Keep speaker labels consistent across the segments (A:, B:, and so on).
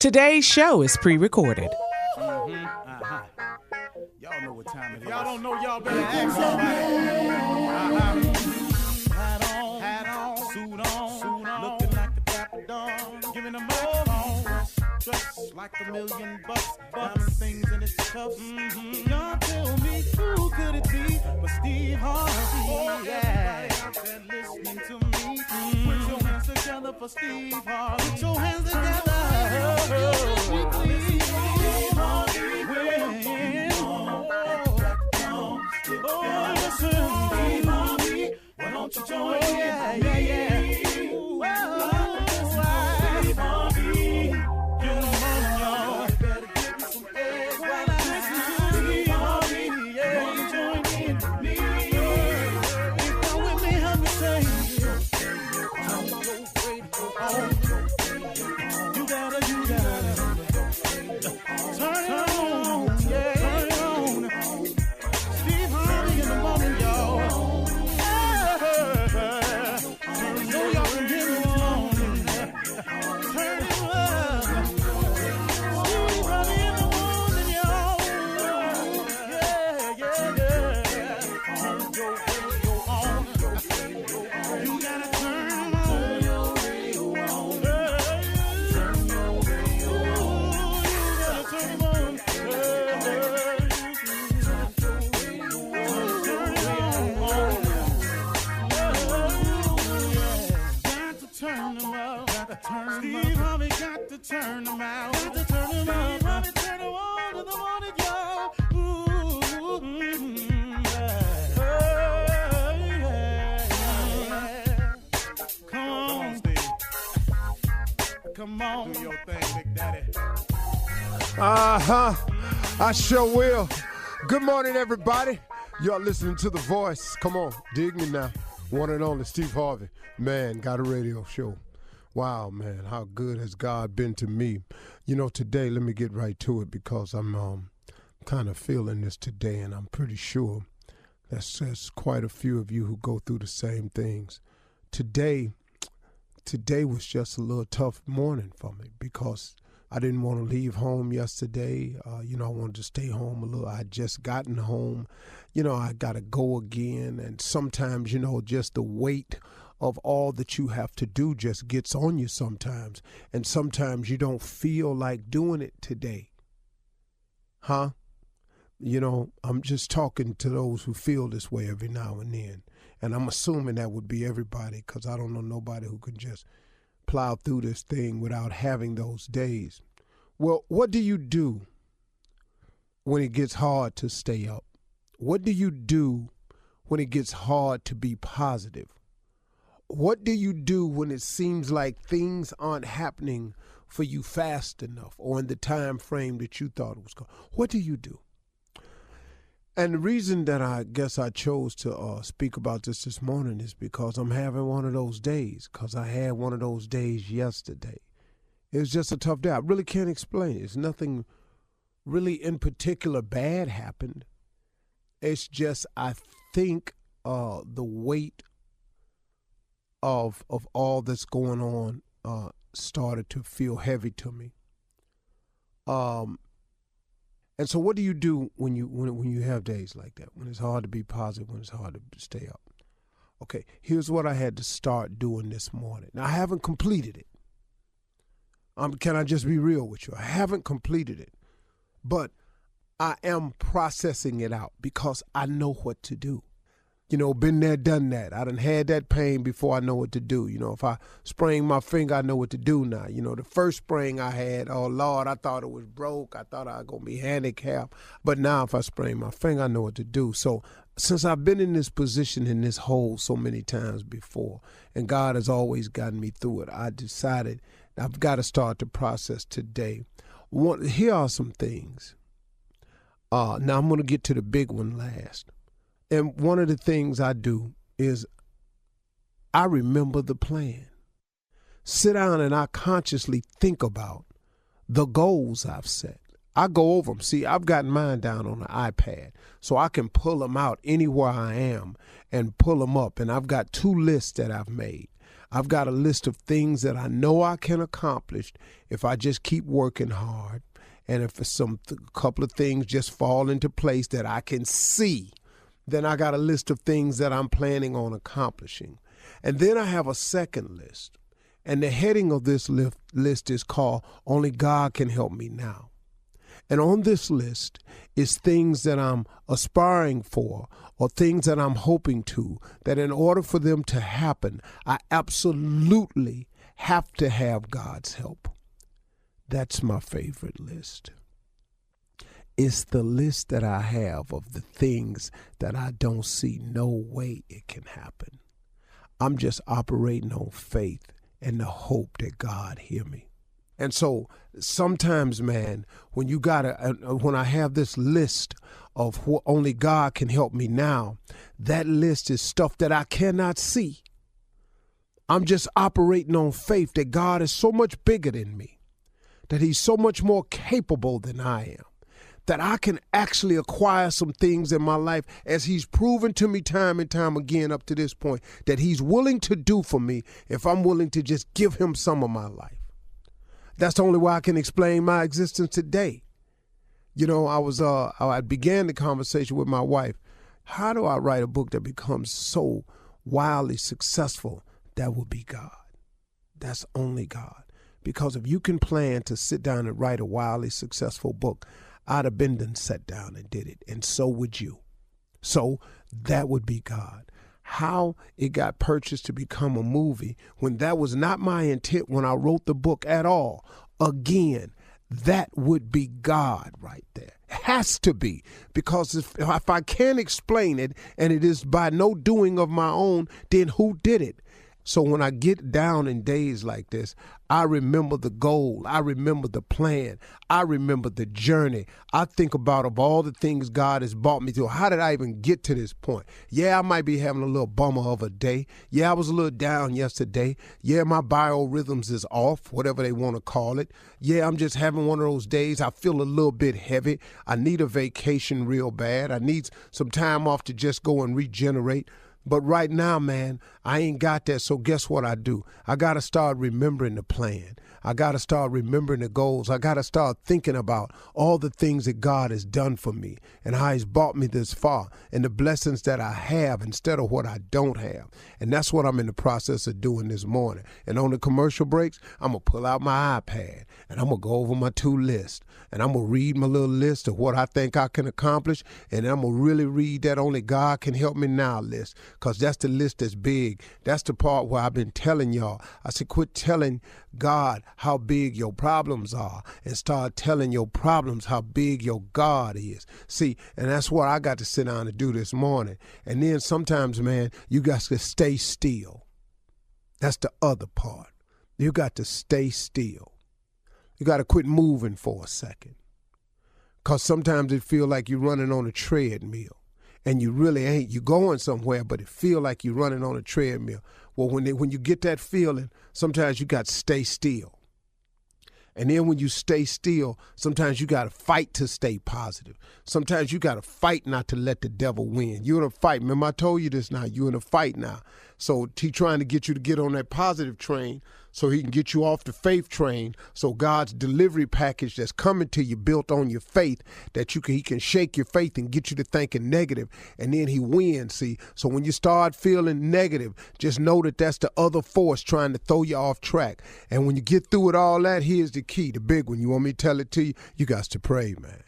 A: Today's show is pre-recorded.
B: Y'all know what time it is. Y'all don't know, y'all better ask somebody. Hat on, suit on, looking like a dapper dog, giving them all dressed like $1,000,000, diamond things in its cuffs. Y'all tell me who could it be but Steve Harvey? Everybody out there listening to me, put your hands together for Steve Harvey. Put your hands together. Why don't you join me? Yeah. Ooh, Steve Harvey. Get 'em on, y'all. Better give me some eggs while I listen to Steve Harvey. Yeah, join in with me. If you're with me, help me say, I'm so grateful. You gotta turn it on. Yeah, turn it on. Steve Harvey in the morning, y'all. Steve Harvey got to turn them out. Got to turn them out. Harvey turn them on in the morning, y'all. Come on, Steve. Come on. Do your thing, Big Daddy.
C: I sure will. Good morning, everybody. Y'all listening to The Voice. Come on, dig me now. One and only Steve Harvey. Man, got a radio show. Wow, man, how good has God been to me? You know, today, let me get right to it because I'm kind of feeling this today, and I'm pretty sure there's quite a few of you who go through the same things. Today was just a little tough morning for me because I didn't want to leave home yesterday. I wanted to stay home a little. I had just gotten home. I got to go again, and sometimes, just the weight of all that you have to do just gets on you sometimes. And sometimes you don't feel like doing it today. I'm just talking to those who feel this way every now and then. And I'm assuming that would be everybody because I don't know nobody who can just plow through this thing without having those days. Well, what do you do when it gets hard to stay up? What do you do when it gets hard to be positive? What do you do when it seems like things aren't happening for you fast enough or in the time frame that you thought it was going? What do you do? And the reason that I guess I chose to speak about this morning is because I'm having one of those days, because I had one of those days yesterday. It was just a tough day. I really can't explain it. It's nothing really in particular bad happened. It's just I think the weight of all that's going on started to feel heavy to me. And so what do you do when you have days like that, when it's hard to be positive, when it's hard to stay up? Okay, here's what I had to start doing this morning. Now, I haven't completed it. Can I just be real with you? I haven't completed it, but I am processing it out because I know what to do. Been there, done that. I done had that pain before I know what to do. If I sprain my finger, I know what to do now. The first sprain I had, oh, Lord, I thought it was broke. I thought I was going to be handicapped. But now if I sprain my finger, I know what to do. So since I've been in this position, in this hole so many times before, and God has always gotten me through it, I decided I've got to start the process today. Here are some things. Now I'm going to get to the big one last. And one of the things I do is I remember the plan. Sit down and I consciously think about the goals I've set. I go over them. See, I've got mine down on the iPad, so I can pull them out anywhere I am and pull them up. And I've got 2 lists that I've made. I've got a list of things that I know I can accomplish if I just keep working hard. And if couple of things just fall into place that I can see, then I got a list of things that I'm planning on accomplishing. And then I have a second list. And the heading of this list is called Only God Can Help Me Now. And on this list is things that I'm aspiring for or things that I'm hoping to, that in order for them to happen, I absolutely have to have God's help. That's my favorite list. It's the list that I have of the things that I don't see no way it can happen. I'm just operating on faith and the hope that God hear me. And so sometimes, man, when I have this list of what only God can help me now, that list is stuff that I cannot see. I'm just operating on faith that God is so much bigger than me, that he's so much more capable than I am, that I can actually acquire some things in my life, as he's proven to me time and time again up to this point, that he's willing to do for me if I'm willing to just give him some of my life. That's the only way I can explain my existence today. You know, I began the conversation with my wife. How do I write a book that becomes so wildly successful? That would be God. That's only God. Because if you can plan to sit down and write a wildly successful book, I'd have been done sat down and did it. And so would you. So that would be God. How it got purchased to become a movie when that was not my intent when I wrote the book at all. Again, that would be God right there. Has to be. Because if I can't explain it and it is by no doing of my own, then who did it? So when I get down in days like this, I remember the goal. I remember the plan. I remember the journey. I think about of all the things God has brought me through. How did I even get to this point? Yeah, I might be having a little bummer of a day. Yeah, I was a little down yesterday. Yeah, my biorhythms is off, whatever they want to call it. Yeah, I'm just having one of those days. I feel a little bit heavy. I need a vacation real bad. I need some time off to just go and regenerate. But right now, man, I ain't got that. So guess what I do? I got to start remembering the plan. I got to start remembering the goals. I got to start thinking about all the things that God has done for me and how he's brought me this far and the blessings that I have instead of what I don't have. And that's what I'm in the process of doing this morning. And on the commercial breaks, I'm going to pull out my iPad and I'm going to go over my list and I'm going to read my little list of what I think I can accomplish. And I'm going to really read that Only God Can Help Me Now list, because that's the list that's big. That's the part where I've been telling y'all. I said, quit telling God how big your problems are and start telling your problems how big your God is. See, and that's what I got to sit down and do this morning. And then sometimes, man, you got to stay still. That's the other part. You got to stay still. You got to quit moving for a second. Because sometimes it feels like you're running on a treadmill. And you really ain't. You're going somewhere, but it feel like you're running on a treadmill. Well, when you get that feeling, sometimes you got to stay still. And then when you stay still, sometimes you got to fight to stay positive. Sometimes you got to fight not to let the devil win. You're in a fight. Remember, I told you this now. You're in a fight now. So he's trying to get you to get on that positive train so he can get you off the faith train. So God's delivery package that's coming to you built on your faith, that he can shake your faith and get you to thinking negative, and then he wins, see. So when you start feeling negative, just know that that's the other force trying to throw you off track. And when you get through with all that, here's the key, the big one. You want me to tell it to you? You got to pray, man.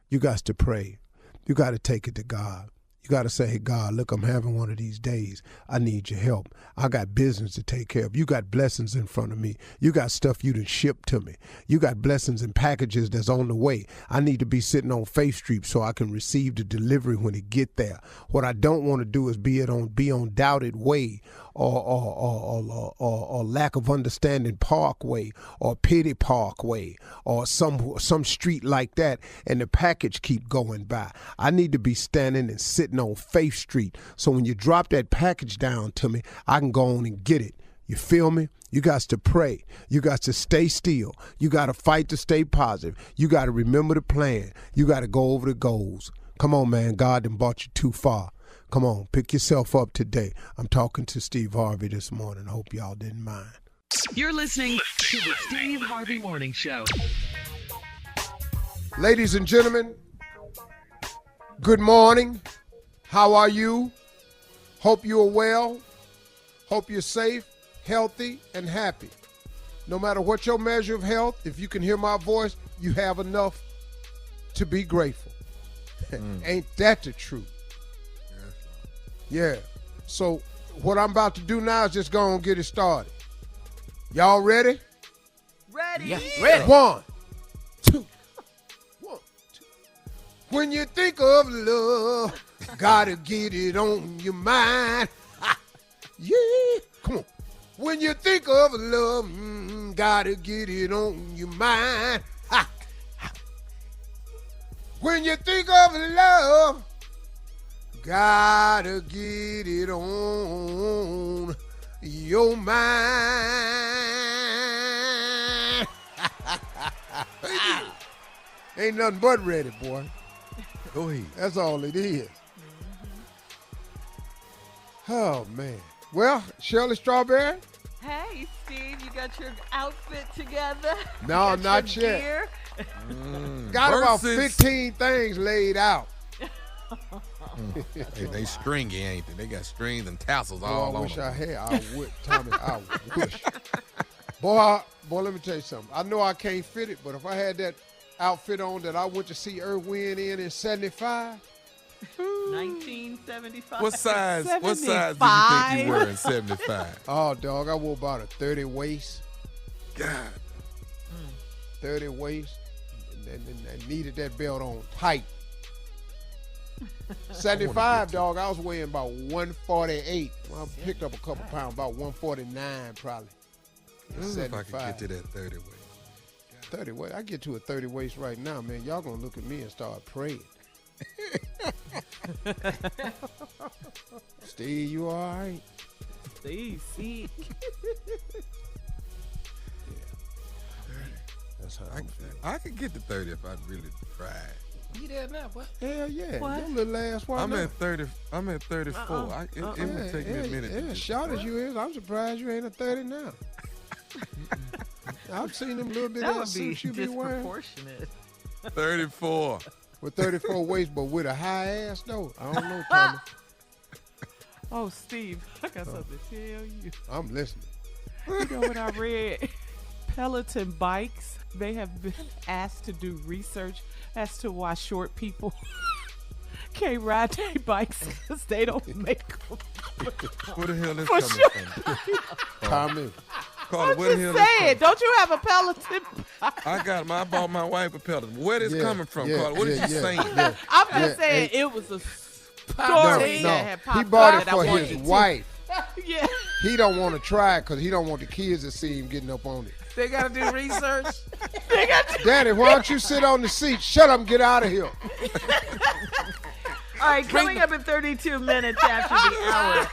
C: You got to pray. You got to take it to God. You got to say, hey, God, look, I'm having one of these days. I need your help. I got business to take care of. You got blessings in front of me. You got stuff you done shipped to me. You got blessings and packages that's on the way. I need to be sitting on Faith Street so I can receive the delivery when it get there. What I don't want to do is be on Doubted Way or lack of understanding Parkway or Pity Parkway or some street like that, and the package keep going by. I need to be standing and sitting on Faith Street, so when you drop that package down to me, I can go on and get it. You feel me? You got to pray. You got to stay still. You got to fight to stay positive. You got to remember the plan. You got to go over the goals. Come on, man. God done brought you too far. Come on, pick yourself up today. I'm talking to Steve Harvey this morning. I hope y'all didn't mind.
D: You're listening to the Steve Harvey Morning Show.
C: Ladies and gentlemen, good morning. How are you? Hope you are well. Hope you're safe, healthy, and happy. No matter what your measure of health, if you can hear my voice, you have enough to be grateful. Ain't that the truth? Yeah. So what I'm about to do now is just go and get it started. Y'all ready?
E: Ready.
F: Yeah, ready.
C: One, two. When you think of love, gotta get it on your mind. Yeah. Come on. When you think of love, gotta get it on your mind. Ha. When you think of love, gotta get it on your mind. Ain't nothing but ready, boy.
F: Go ahead.
C: That's all it is. Oh, man. Well, Shirley Strawberry?
E: Hey, Steve, you got your outfit together?
C: No,
E: Got
C: not
E: your
C: yet.
E: gear?
C: Got about
F: Verzuz.
C: 15 things laid out.
F: Hey, they stringy, ain't they? They got strings and tassels all
C: I
F: on
C: wish
F: them.
C: I had. I would, Tommy. I wish. Boy, let me tell you something. I know I can't fit it, but if I had that outfit on that I went to see Irwin in 75.
E: 1975.
F: What size did you think
A: 75?
F: you were in 75?
C: Oh, dog, I wore about a 30 waist.
F: God.
C: 30 waist. And needed that belt on tight. 75, dog, I was weighing about 148. I picked up a couple pounds, about 149 probably.
F: If I could get to that 30 waist.
C: 30 waist. I get to a 30 waist right now, man. Y'all gonna look at me and start praying. Steve, you all right?
A: Steve, see.
C: That's how I'm feeling.
F: I could get to 30 if I really tried.
G: You there now, what?
C: Hell yeah.
E: What?
C: Your little ass, why
F: I'm
C: not?
F: at 30. I'm at 34. It would take me a minute.
C: Yeah,
F: to
C: as
F: get
C: short as you is, I'm surprised you ain't a 30 now. I've seen them little bit
E: That
C: of
E: would be
C: suits you be wearing.
E: disproportionate.
F: 34.
C: With 34 waist, but with a high ass though. I don't know, Tommy.
A: Oh, Steve, I got something to tell you.
C: I'm listening.
A: You know what I read? Peloton bikes, they have been asked to do research as to why short people can't ride their bikes because they don't make them.
F: Where the hell is
A: For
F: coming
A: sure.
F: from?
C: Tommy.
F: Carla,
A: I'm
F: where the
A: just
F: hell
A: saying,
F: is
A: don't you have a Peloton bike?
F: I bought my wife a Peloton. Where this
C: Yeah,
F: coming from,
C: yeah,
F: Carla? What is
C: yeah,
F: you
C: yeah,
F: saying?
C: yeah.
A: I'm just
C: Yeah,
A: saying
C: hey.
A: it was a story
C: No,
A: that had popped
C: he bought
A: up
C: it
A: that I
C: for
A: wanted
C: his
A: to-
C: wife.
A: Yeah.
C: He don't want to try it because he don't want the kids to see him getting up on it.
G: They gotta do research.
C: Daddy, why don't you sit on the seat? Shut up and get out of here.
E: All right, coming up in 32 minutes after the hour.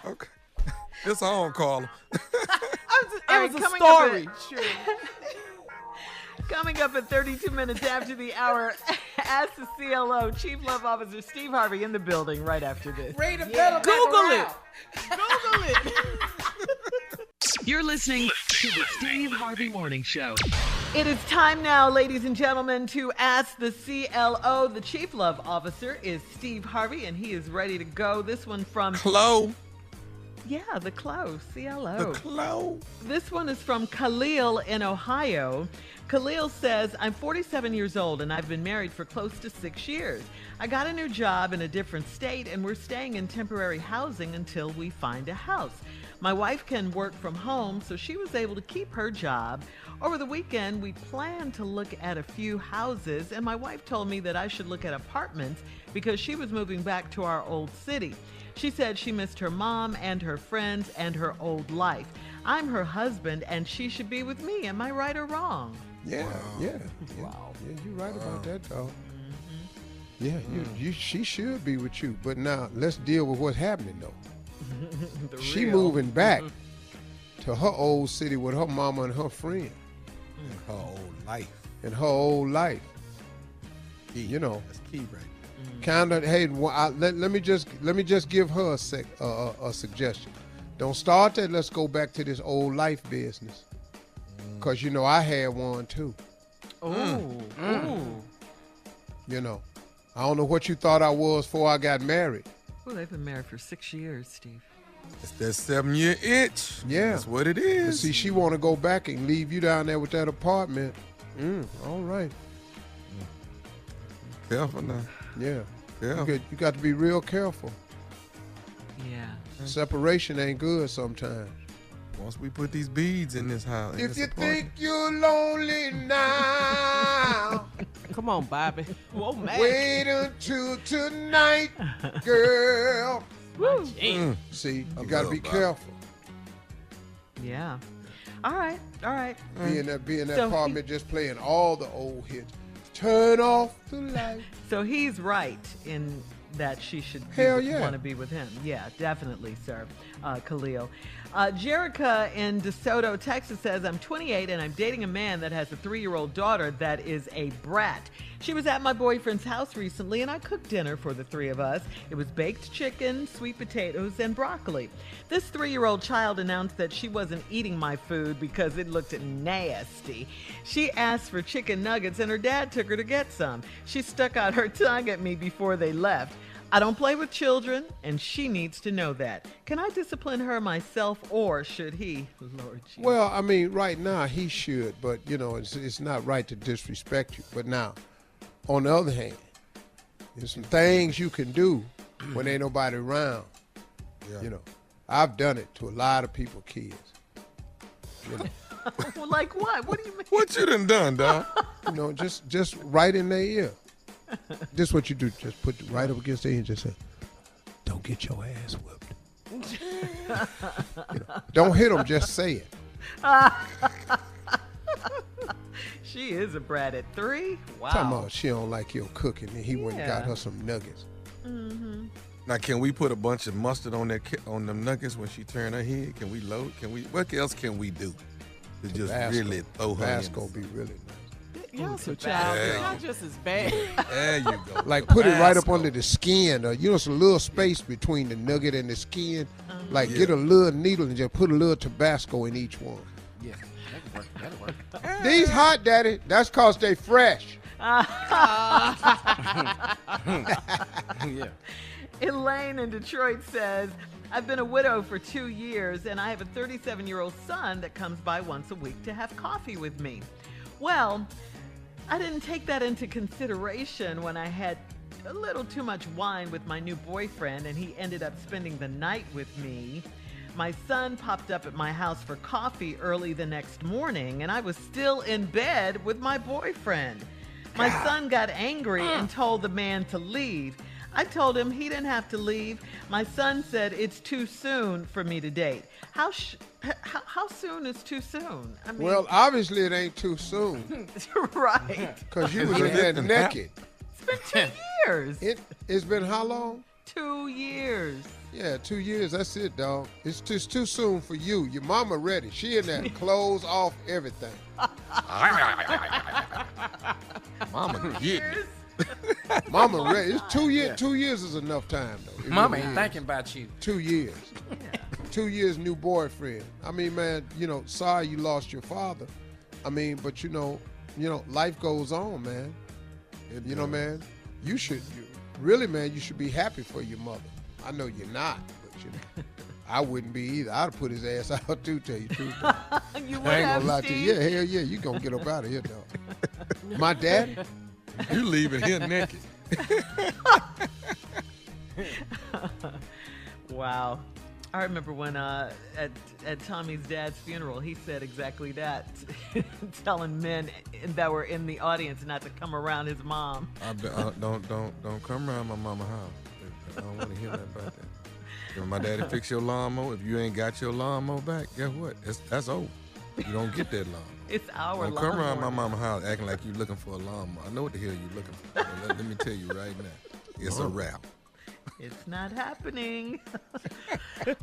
F: Okay. It's on, Carla.
A: It
E: All
A: was
E: right,
A: a
E: coming up
A: story.
E: Coming up at 32 minutes after the hour, ask the CLO, Chief Love Officer Steve Harvey in the building right after this.
G: Read the pedal back
A: Google
G: around.
A: it. Google it.
D: You're listening to the Steve Harvey Morning Show.
E: It is time now, ladies and gentlemen, to ask the CLO. The Chief Love Officer is Steve Harvey, and he is ready to go. This one from,
F: Clo.
E: yeah, the CLO, CLO.
F: The Clo.
E: This one is from Khalil in Ohio. Khalil says, I'm 47 years old and I've been married for close to 6 years. I got a new job in a different state and we're staying in temporary housing until we find a house. My wife can work from home, so she was able to keep her job. Over the weekend, we planned to look at a few houses, and my wife told me that I should look at apartments because she was moving back to our old city. She said she missed her mom and her friends and her old life. I'm her husband, and she should be with me. Am I right or wrong?
C: Yeah, yeah. Wow. Yeah, you're right about that, dog. Yeah, she should be with you. But now, let's deal with what's happening, though. She moving back to her old city with her mama and her friend.
F: Her old life.
C: And her old life.
F: Key.
C: You know.
F: That's key, right?
C: Kind of. Hey, let me just give her a suggestion. Don't start that. Let's go back to this old life business. Cause I had one too.
E: Ooh.
C: I don't know what you thought I was before I got married.
E: Well, they've been married for 6 years, Steve.
F: It's that 7-year itch.
C: Yeah.
F: That's what it
C: But
F: is.
C: see, she want to go back and leave you down there with that apartment. All right.
F: Careful now.
C: Yeah.
F: Yeah.
C: You got to be real careful.
E: Yeah.
C: Separation ain't good sometimes.
F: Once we put these beads in this house.
C: If you think you're lonely now,
A: Come on, Bobby. Whoa, man.
C: wait until tonight, girl.
A: Woo.
C: See,
F: I
C: you got to
F: love
C: be
F: Bobby.
C: careful.
E: Yeah. All right.
C: Be in that
E: So
C: apartment just playing all the old hits. Turn off the light.
E: So he's right in that she should
C: Hell yeah.
E: want to be with him. Yeah, definitely, sir. Khalil. Jerica in DeSoto, Texas says, I'm 28 and I'm dating a man that has a 3-year-old daughter that is a brat. She was at my boyfriend's house recently and I cooked dinner for the 3 of us. It was baked chicken, sweet potatoes, and broccoli. This 3-year-old child announced that she wasn't eating my food because it looked nasty. She asked for chicken nuggets and her dad took her to get some. She stuck out her tongue at me before they left. I don't play with children, and she needs to know that. Can I discipline her myself, or should he? Lord Jesus.
C: Well, I mean, right now he should, but it's not right to disrespect you. But now, on the other hand, there's some things you can do when ain't nobody around.
F: Yeah.
C: I've done it to a lot of people, kids.
E: Well, like what? What do you mean?
F: What you done, dog?
C: Just right in their ear. This is what you do. Just put it right up against their ear and just say, don't get your ass whipped. Don't hit them, just say it.
E: She is a brat at 3? Wow.
C: Talking about she don't like your cooking and he went and got
E: Yeah.
C: her some nuggets.
F: Now, can we put a bunch of mustard on them nuggets when she turn her head? Can we load? What else can we do to just really throw her in?
C: Tabasco be really nice.
A: Y'all so childish. Y'all just as bad.
F: There you go.
C: Like put it right up
F: Tabasco.
C: under the skin. Some little space between the nugget and the skin. Like
F: Yeah.
C: get a little needle and just put a little Tabasco in each one.
G: Yeah, that'll work.
C: These hot, daddy, that's cause they fresh.
G: Yeah.
E: Elaine in Detroit says, I've been a widow for 2 years and I have a 37-year-old son that comes by once a week to have coffee with me. Well, I didn't take that into consideration when I had a little too much wine with my new boyfriend and he ended up spending the night with me. My son popped up at my house for coffee early the next morning and I was still in bed with my boyfriend. My son got angry and told the man to leave. I told him he didn't have to leave. My son said it's too soon for me to date. How soon is too soon? I mean,
C: Well, obviously it ain't too soon.
E: right.
C: Because you was in there naked.
E: It's been 2 years.
C: It's been how long?
E: 2 years.
C: Yeah, 2 years. That's it, dog. It's just too soon for you. Your mama ready. She in there, clothes off, everything.
F: Mama getting it.
C: Mama ready. It's 2 years. 2 years is enough time, though. It
G: Mama
C: really
G: ain't
C: is.
G: thinking about you.
C: 2 years.
E: Yeah.
C: 2 years new boyfriend. I mean, man, sorry you lost your father. I mean, but life goes on, man. Man, you should be happy for your mother. I know you're not, but I wouldn't be either. I'd put his ass out too, tell you the truth.
E: You would
C: I ain't
E: have,
C: gonna lie to
E: Steve?
C: you. Yeah, hell yeah, you gonna get up out of here, dog. My daddy?
F: You leaving here naked.
E: Wow. I remember when at Tommy's dad's funeral, he said exactly that, telling men that were in the audience not to come around his mom.
F: Don't come around my mama house. I don't want to hear that about that. If my daddy fix your lawnmower, if you ain't got your lawnmower back, guess what? That's over. You don't get that lawnmower.
E: It's our
F: Don't come around my
E: lawnmower.
F: mama house acting like you looking for a lawnmower. I know what the hell you looking for. Let me tell you right now. It's a wrap.
E: It's not happening.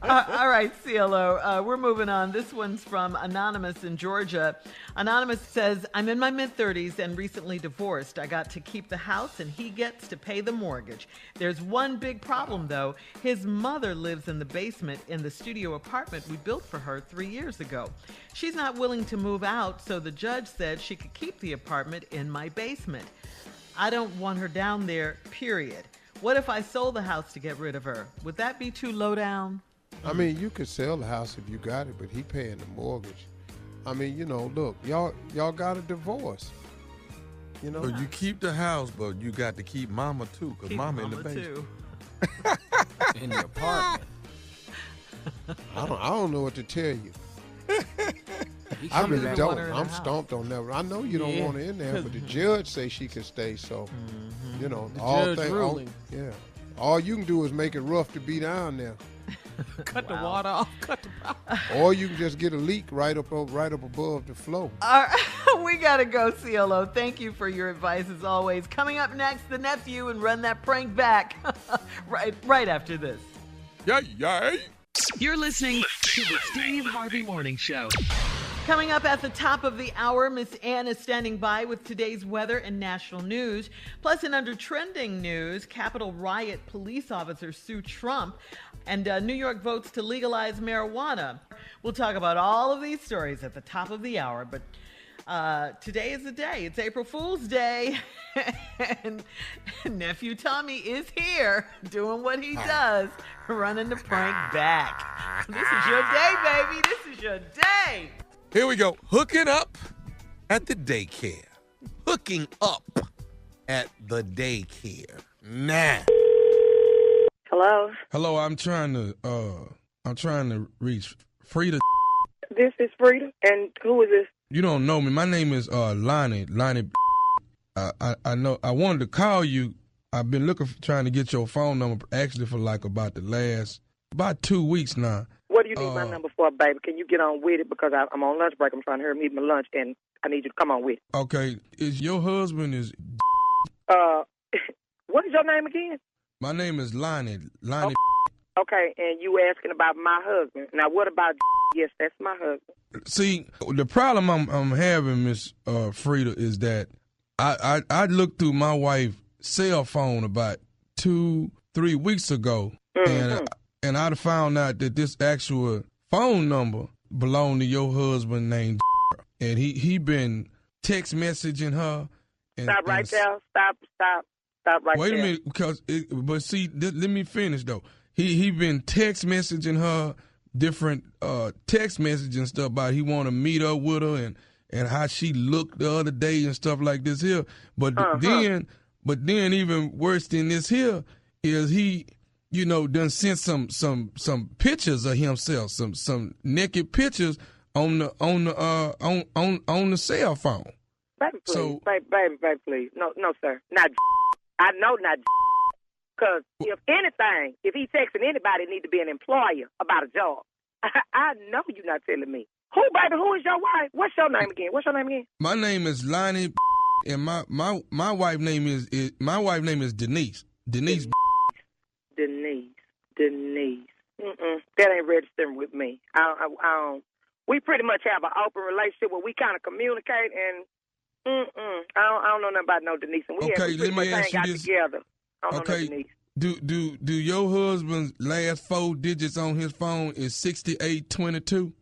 E: All right, CLO, we're moving on. This one's from Anonymous in Georgia. Anonymous says, I'm in my mid-30s and recently divorced. I got to keep the house and he gets to pay the mortgage. There's one big problem, though. His mother lives in the basement in the studio apartment we built for her 3 years ago. She's not willing to move out, so the judge said she could keep the apartment in my basement. I don't want her down there, period. What if I sold the house to get rid of her? Would that be too low down?
C: I mean, you could sell the house if you got it, but he paying the mortgage. I mean, look, y'all got a divorce.
F: So you keep the house, but you got to keep mama too, because mama in the basement.
G: In the apartment.
C: I don't know what to tell you.
G: He
C: I
G: coming
C: really
G: back.
C: don't. I'm stumped on that. I know you don't want her in there, but the judge say she can stay. So,
A: The
C: all
A: judge ruling.
C: all you can do is make it rough to be down there,
A: Cut the water off. Cut the power.
C: or you can just get a leak right up above the flow.
E: All right, we got to go, CLO. Thank you for your advice, as always. Coming up next, the nephew, and run that prank back right after this.
F: Yay.
D: You're listening to the Steve Harvey Morning Show.
E: Coming up at the top of the hour, Miss Ann is standing by with today's weather and national news. Plus, in under trending news, Capitol riot police officers sue Trump, and New York votes to legalize marijuana. We'll talk about all of these stories at the top of the hour, but today is the day. It's April Fool's Day, and Nephew Tommy is here doing what he does, running the prank back. This is your day, baby. This is your day.
F: Here we go. Hooking up at the daycare. Hooking up at the daycare. Nah.
H: Hello,
F: Hello, I'm trying to reach Frida.
H: this is Frida, and who is this?
F: You don't know me. My name is Lonnie. I know. I wanted to call you. I've been trying to get your phone number actually for like about 2 weeks now.
H: What do you need my number for, baby? Can you get on with it? Because I'm on lunch break. I'm trying to hurry me my lunch, and I need you to come on with it.
F: Okay, is your husband is?
H: What is your name again?
F: My name is Lonnie.
H: Okay, and you asking about my husband. Now, what about? Yes, that's my husband.
F: See, the problem I'm having, Miss Frida, is that I looked through my wife's cell phone about 2-3 weeks ago, and I found out that this actual phone number belonged to your husband named, and he been text messaging her.
H: Stop right there. Stop right there.
F: Wait a minute, because but see, let me finish though. He been text messaging her different text messages and stuff about he want to meet up with her and how she looked the other day and stuff like this here. But then even worse than this here is he, done sent some pictures of himself, some naked pictures on the cell phone.
H: Baby, please.
F: So,
H: baby, please. No, sir. Not. I know not. Because if anything, if he's texting anybody, it need to be an employer about a job. I know you're not telling me. Who, baby? Who is your wife? What's your name again?
F: My name is Lonnie, and my wife name is Denise. Denise. That ain't registering with me. I don't. We pretty much have an open relationship where we kind of communicate, and I don't know nothing about no Denise. And we let me ask you this.
H: Together.
F: Okay. Do your husband's last 4 digits on his phone is 6822?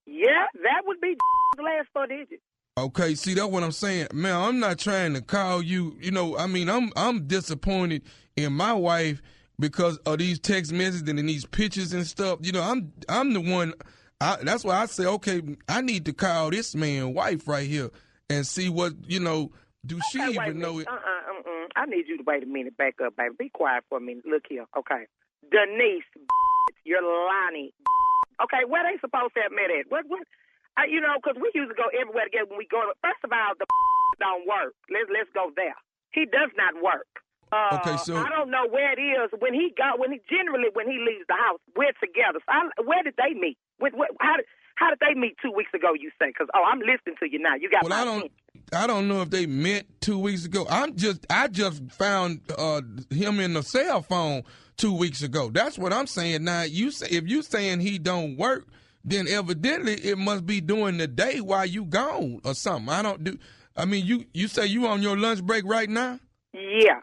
H: Yeah, that would be the last 4 digits.
F: Okay, see, that's what I'm saying. Man, I'm not trying to call you, I'm disappointed in my wife because of these text messages and these pictures and stuff. I'm the one, that's why I say, okay, I need to call this man's wife right here and see what, do she even know it?
H: I need you to wait a minute, back up, baby. Be quiet for a minute. Look here, okay. Denise, you're Lonnie. Okay, where they supposed to have met at? What? Because we usually go everywhere together when we go. First of all, the don't work. Let's go there. He does not work.
F: Okay, so
H: I don't know where it is when he leaves the house. We're together. So where did they meet? How did they meet 2 weeks ago? You say? Because I'm listening to you now. You got my attention.
F: don't know if they met 2 weeks ago. I just found him in the cell phone 2 weeks ago. That's what I'm saying. Now if you saying he don't work, then evidently it must be during the day while you gone or something. You say you on your lunch break right now?
H: Yeah,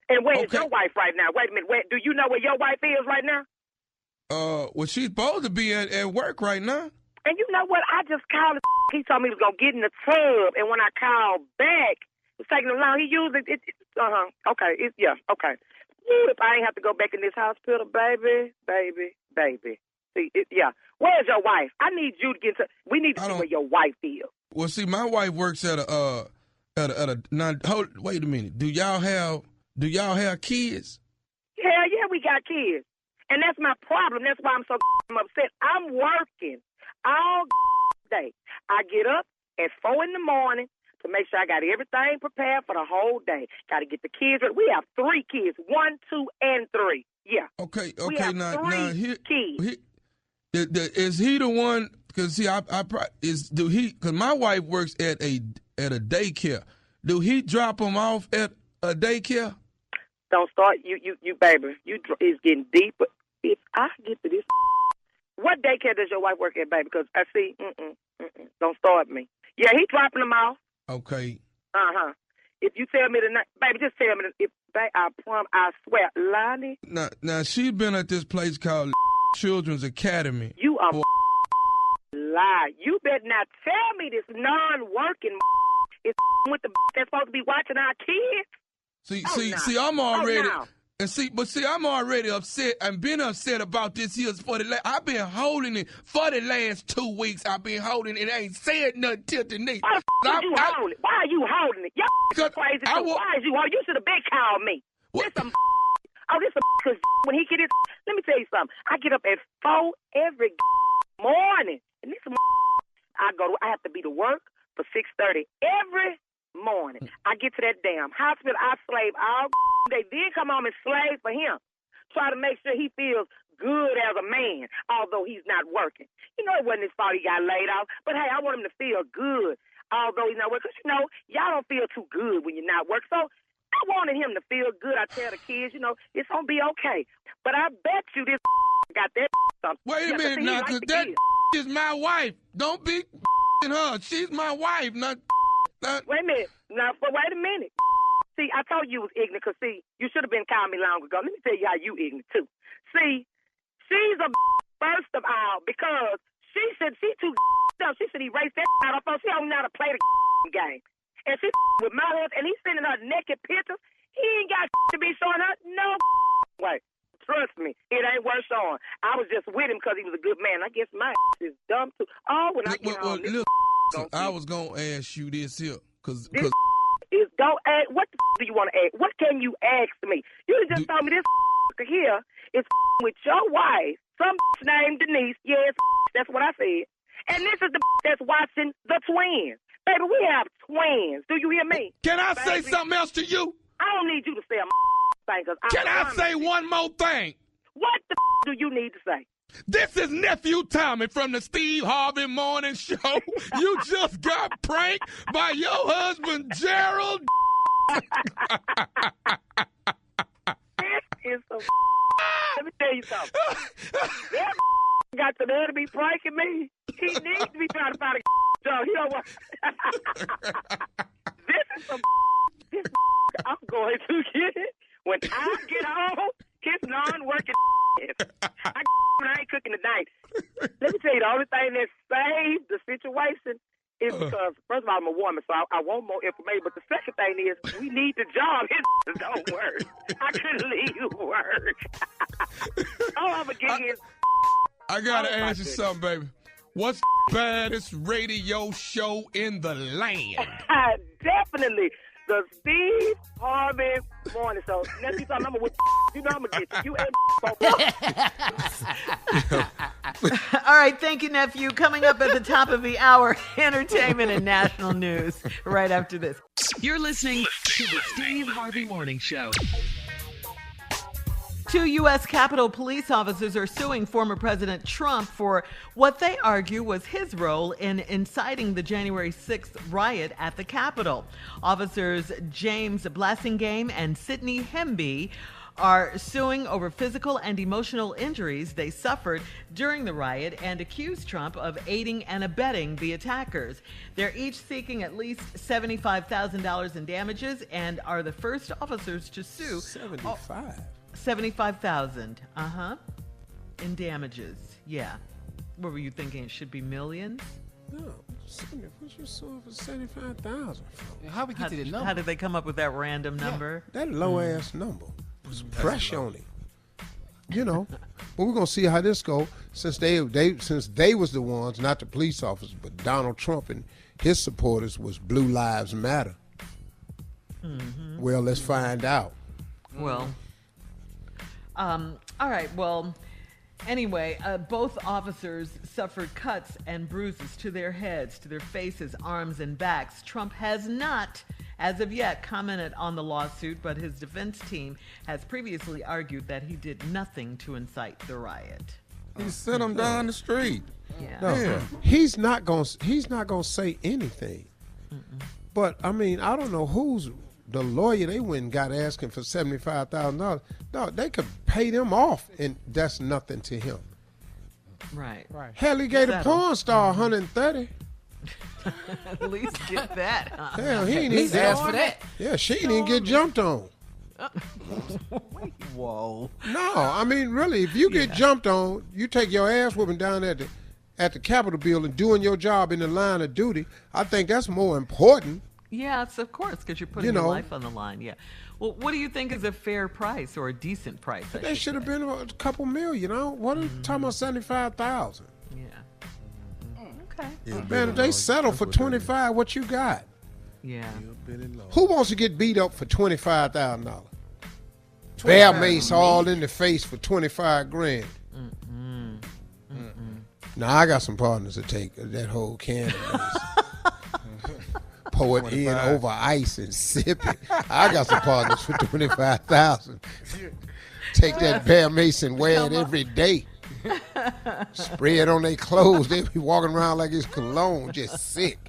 H: And where is your wife right now? Wait a minute. Do you know where your wife is right now?
F: Well, she's supposed to be at work right now.
H: And you know what? I just called him. He told me he was going to get in the tub. And when I called back, it was taking him long. He used it. Okay. Okay. If I ain't have to go back in this hospital, baby. See, Where's your wife? I need you to we need to see where your wife is.
F: Well, see, my wife works at wait a minute. Do y'all have kids?
H: Hell yeah, we got kids. And that's my problem. That's why I'm so upset. I'm working all day. I get up at 4 in the morning to make sure I got everything prepared for the whole day. Got to get the kids. We have 3 kids, 1, 2, and 3. Yeah.
F: Okay.
H: We have
F: Now,
H: kids.
F: Is he the one? Because see, because my wife works at a daycare. Do he drop them off at a daycare?
H: Don't start, you baby. It's getting deeper. If I get to this, what daycare does your wife work at, baby? Because I see, don't start me. Yeah, he dropping them off.
F: Okay.
H: If you tell me tonight, baby, just tell me. I swear, Lonnie.
F: Now she's been at this place called Children's Academy.
H: You are lie. You better not tell me this non-working is with the that's supposed to be watching our kids.
F: See, I'm already. And I'm already upset. I've been upset about this here I've been holding it for the last 2 weeks. I've been holding it. I ain't said nothing till today.
H: Why are you holding it? Why are you holding it? Y'all crazy. Why is you holding? You should have been called me. This because when he get his, let me tell you something. I get up at 4 every morning, and this I have to be to work for 6:30 every morning. I get to that damn hospital. I slave all day. Then come home and slave for him. Try to make sure he feels good as a man, although he's not working. You know, it wasn't his fault he got laid off. But, hey, I want him to feel good, although he's not working. Because, y'all don't feel too good when you're not working. So I wanted him to feel good. I tell the kids, it's going to be okay. But I bet you this got that something.
F: Wait a minute now, because that is my wife. Don't be her. She's my wife, not...
H: Wait a minute. Now, wait a minute. See, I told you was ignorant because, you should have been calling me long ago. Let me tell you how you ignorant, too. See, she's a first of all because she said she too dumb. She said erase that out of her phone. She don't know how to play the game. And she with my husband, and he's sending her naked pictures. He ain't got to be showing her no way. Trust me, it ain't worth showing. I was just with him because he was a good man. I guess my is dumb, too. Oh, when I get home,
F: I was going to ask you this here. Cause
H: is don't ask. What the do you want to ask? What can you ask me? You just told me this here is with your wife, some named Denise. Yes, that's what I said. And this is the that's watching the twins. Baby, we have twins. Do you hear me?
F: Can I say something else to you?
H: I don't need you to say a thing.
F: Can I say one more thing?
H: What the do you need to say?
F: This is Nephew Tommy from the Steve Harvey Morning Show. You just got pranked by your husband, Gerald.
H: This is some let me tell you something. That got the nerve to be pranking me. He needs to be trying to find a job. He don't want. This is some I'm going to get it when I get home. His non-working I ain't cooking tonight. Let me tell you, the only thing that saved the situation is because, first of all, I'm a woman, so I want more information. But the second thing is, we need the job. His don't work. I couldn't leave work. I'm going to get his.
F: I got to ask you something, baby. What's the baddest radio show in the land?
H: Definitely. The Steve Harvey Morning Show. Nephew Tommy, I'm with you know I'm going to get you.
E: All right, thank you, Nephew. Coming up at the top of the hour, entertainment and national news right after this.
D: You're listening to the Steve Harvey Morning Show.
E: Two U.S. Capitol police officers are suing former President Trump for what they argue was his role in inciting the January 6th riot at the Capitol. Officers James Blasingame and Sidney Hemby are suing over physical and emotional injuries they suffered during the riot and accuse Trump of aiding and abetting the attackers. They're each seeking at least $75,000 in damages and are the first officers to sue.
C: 75?
E: 75,000, in damages. Yeah. What were you thinking? It should be millions?
C: No, what you suing for 75,000 for?
G: How we get to the number?
E: How did they come up with that random number?
C: That low ass number. Put some pressure on it. You know, but we're gonna see how this go. Since they was the ones, not the police officers, but Donald Trump and his supporters was Blue Lives Matter. Mm-hmm. Well, let's find out.
E: Well, all right. Well, anyway, both officers suffered cuts and bruises to their heads, to their faces, arms, and backs. Trump has not, as of yet, commented on the lawsuit, but his defense team has previously argued that he did nothing to incite the riot.
F: He sent him down the street.
E: Yeah.
C: No,
F: Yeah.
C: he's not gonna say anything. Mm-mm. But I mean, I don't know who's the lawyer they went and got asking for $75,000. No, they could pay them off, and that's nothing to him.
E: Right.
C: Hell, he gave the porn star 130.
E: At least get that. Huh?
C: Hell, he ain't
G: He's
C: even
G: asked for that.
C: Yeah, she didn't even get jumped on.
E: Whoa.
C: No, I mean, really, if you get jumped on, you take your ass whooping down at the Capitol building doing your job in the line of duty. I think that's more important.
E: Yeah, it's of course, because you're putting your life on the line. Yeah. Well, what do you think is a fair price or a decent price?
C: They should have been a couple million, you know? What are you talking about, 75,000?
E: Yeah. Okay.
F: Yeah,
C: Man, if they settle for 25, what you got?
E: Yeah.
C: Who wants to get beat up for $25,000? Bear mace all in the face for 25 grand. Now, I got some partners that take that whole can of mace. Pour it in over ice and sip it. I got some partners for 25,000. Take that bear mace and wear it every day. Spray it on their clothes. They be walking around like it's cologne, just sick.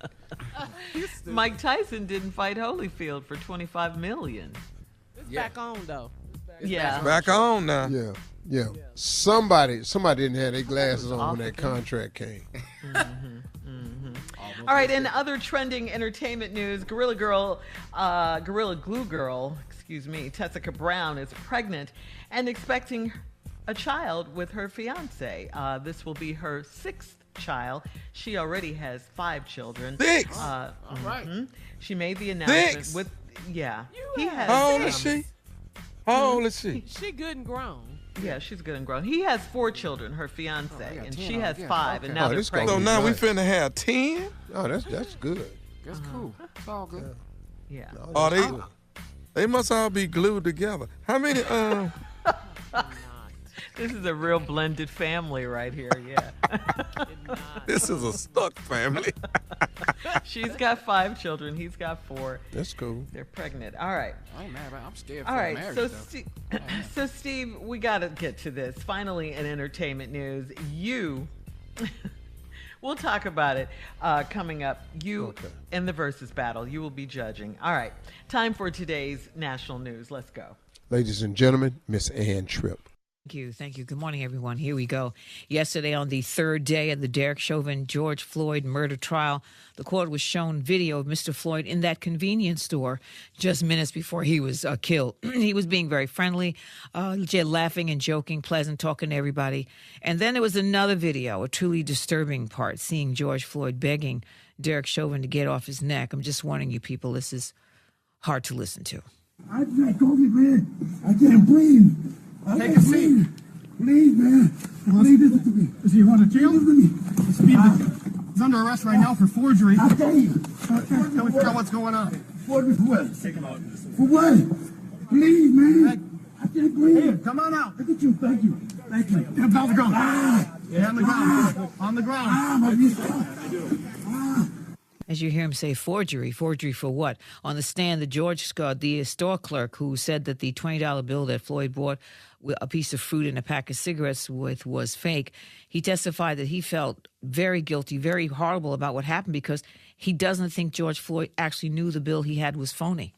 E: Mike Tyson didn't fight Holyfield for $25 million.
A: It's back on though.
E: Yeah.
F: Back on now.
C: Yeah. Somebody didn't have their glasses on when that contract came.
E: All right, in other trending entertainment news, Gorilla Glue Girl, Tessica Brown is pregnant and expecting a child with her fiance. This will be her 6th child. She already has 5 children.
F: 6.
G: All right.
E: She made the announcement
F: 6.
E: with he has.
F: How old is she? How old is she?
A: She good and grown.
E: Yeah, she's good and grown. He has 4 children, her fiance, and
G: 10
E: she has
G: altogether.
E: 5, and now they're
C: this gonna
E: pregnant.
F: So now we
C: Right.
F: finna have 10?
C: Oh, that's good.
G: That's cool. It's all good.
E: Yeah.
C: No,
F: Oh,
C: that's good.
F: they must all be glued together. How many?
E: This is a real blended family right here. Yeah.
F: This is a stuck family.
E: She's got 5 children. He's got 4.
C: That's cool.
E: They're pregnant. All right.
G: I ain't mad about it. I'm scared for
E: All right.
G: marriage,
E: So,
G: though.
E: so Steve, we got to get to this. Finally, in entertainment news, we'll talk about it coming up. In the Verzuz battle, you will be judging. All right. Time for today's national news. Let's go.
C: Ladies and gentlemen, Miss Ann Tripp.
I: Thank you. Good morning, everyone. Here we go. Yesterday, on the 3rd day of the Derek Chauvin George Floyd murder trial, the court was shown video of Mr. Floyd in that convenience store just minutes before he was killed. He was being very friendly, laughing and joking, pleasant, talking to everybody. And then there was another video, a truly disturbing part, seeing George Floyd begging Derek Chauvin to get off his neck. I'm just warning you people, this is hard to listen to.
J: I got COVID, man. I can't breathe.
G: Take a seat.
J: Please, man. Please listen to me.
K: Does he want to jail?
J: Listen to me.
K: He's under arrest right now for forgery.
J: I'll tell you.
K: Can we figure out what's going on?
J: Forgery for what? Take him out. For what? Please, man. I can't breathe.
K: Hey, come on out.
J: Look at you. Thank you. Thank you.
K: Get him down the ground.
J: Ah.
K: Yeah, on the ground. On the ground.
J: Ah, my wrist. Ah.
I: As you hear him say forgery. Forgery for what? On the stand, the store clerk who said that the $20 bill that Floyd bought with a piece of fruit and a pack of cigarettes with was fake, he testified that he felt very guilty, very horrible about what happened because he doesn't think George Floyd actually knew the bill he had was phony.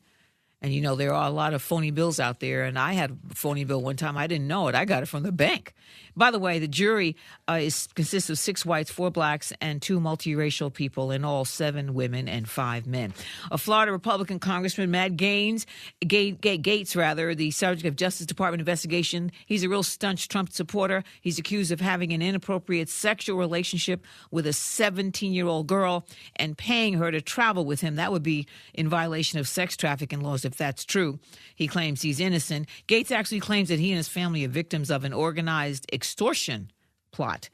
I: And, you know, there are a lot of phony bills out there, and I had a phony bill one time. I didn't know it. I got it from the bank. By the way, the jury consists of 6 whites, 4 blacks, and 2 multiracial people, in all 7 women and 5 men. A Florida Republican Congressman, Matt Gates, the subject of Justice Department investigation. He's a real staunch Trump supporter. He's accused of having an inappropriate sexual relationship with a 17-year-old girl and paying her to travel with him. That would be in violation of sex trafficking laws if that's true. He claims he's innocent. Gates actually claims that he and his family are victims of an organized extortion plot,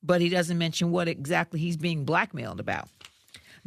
I: but he doesn't mention what exactly he's being blackmailed about.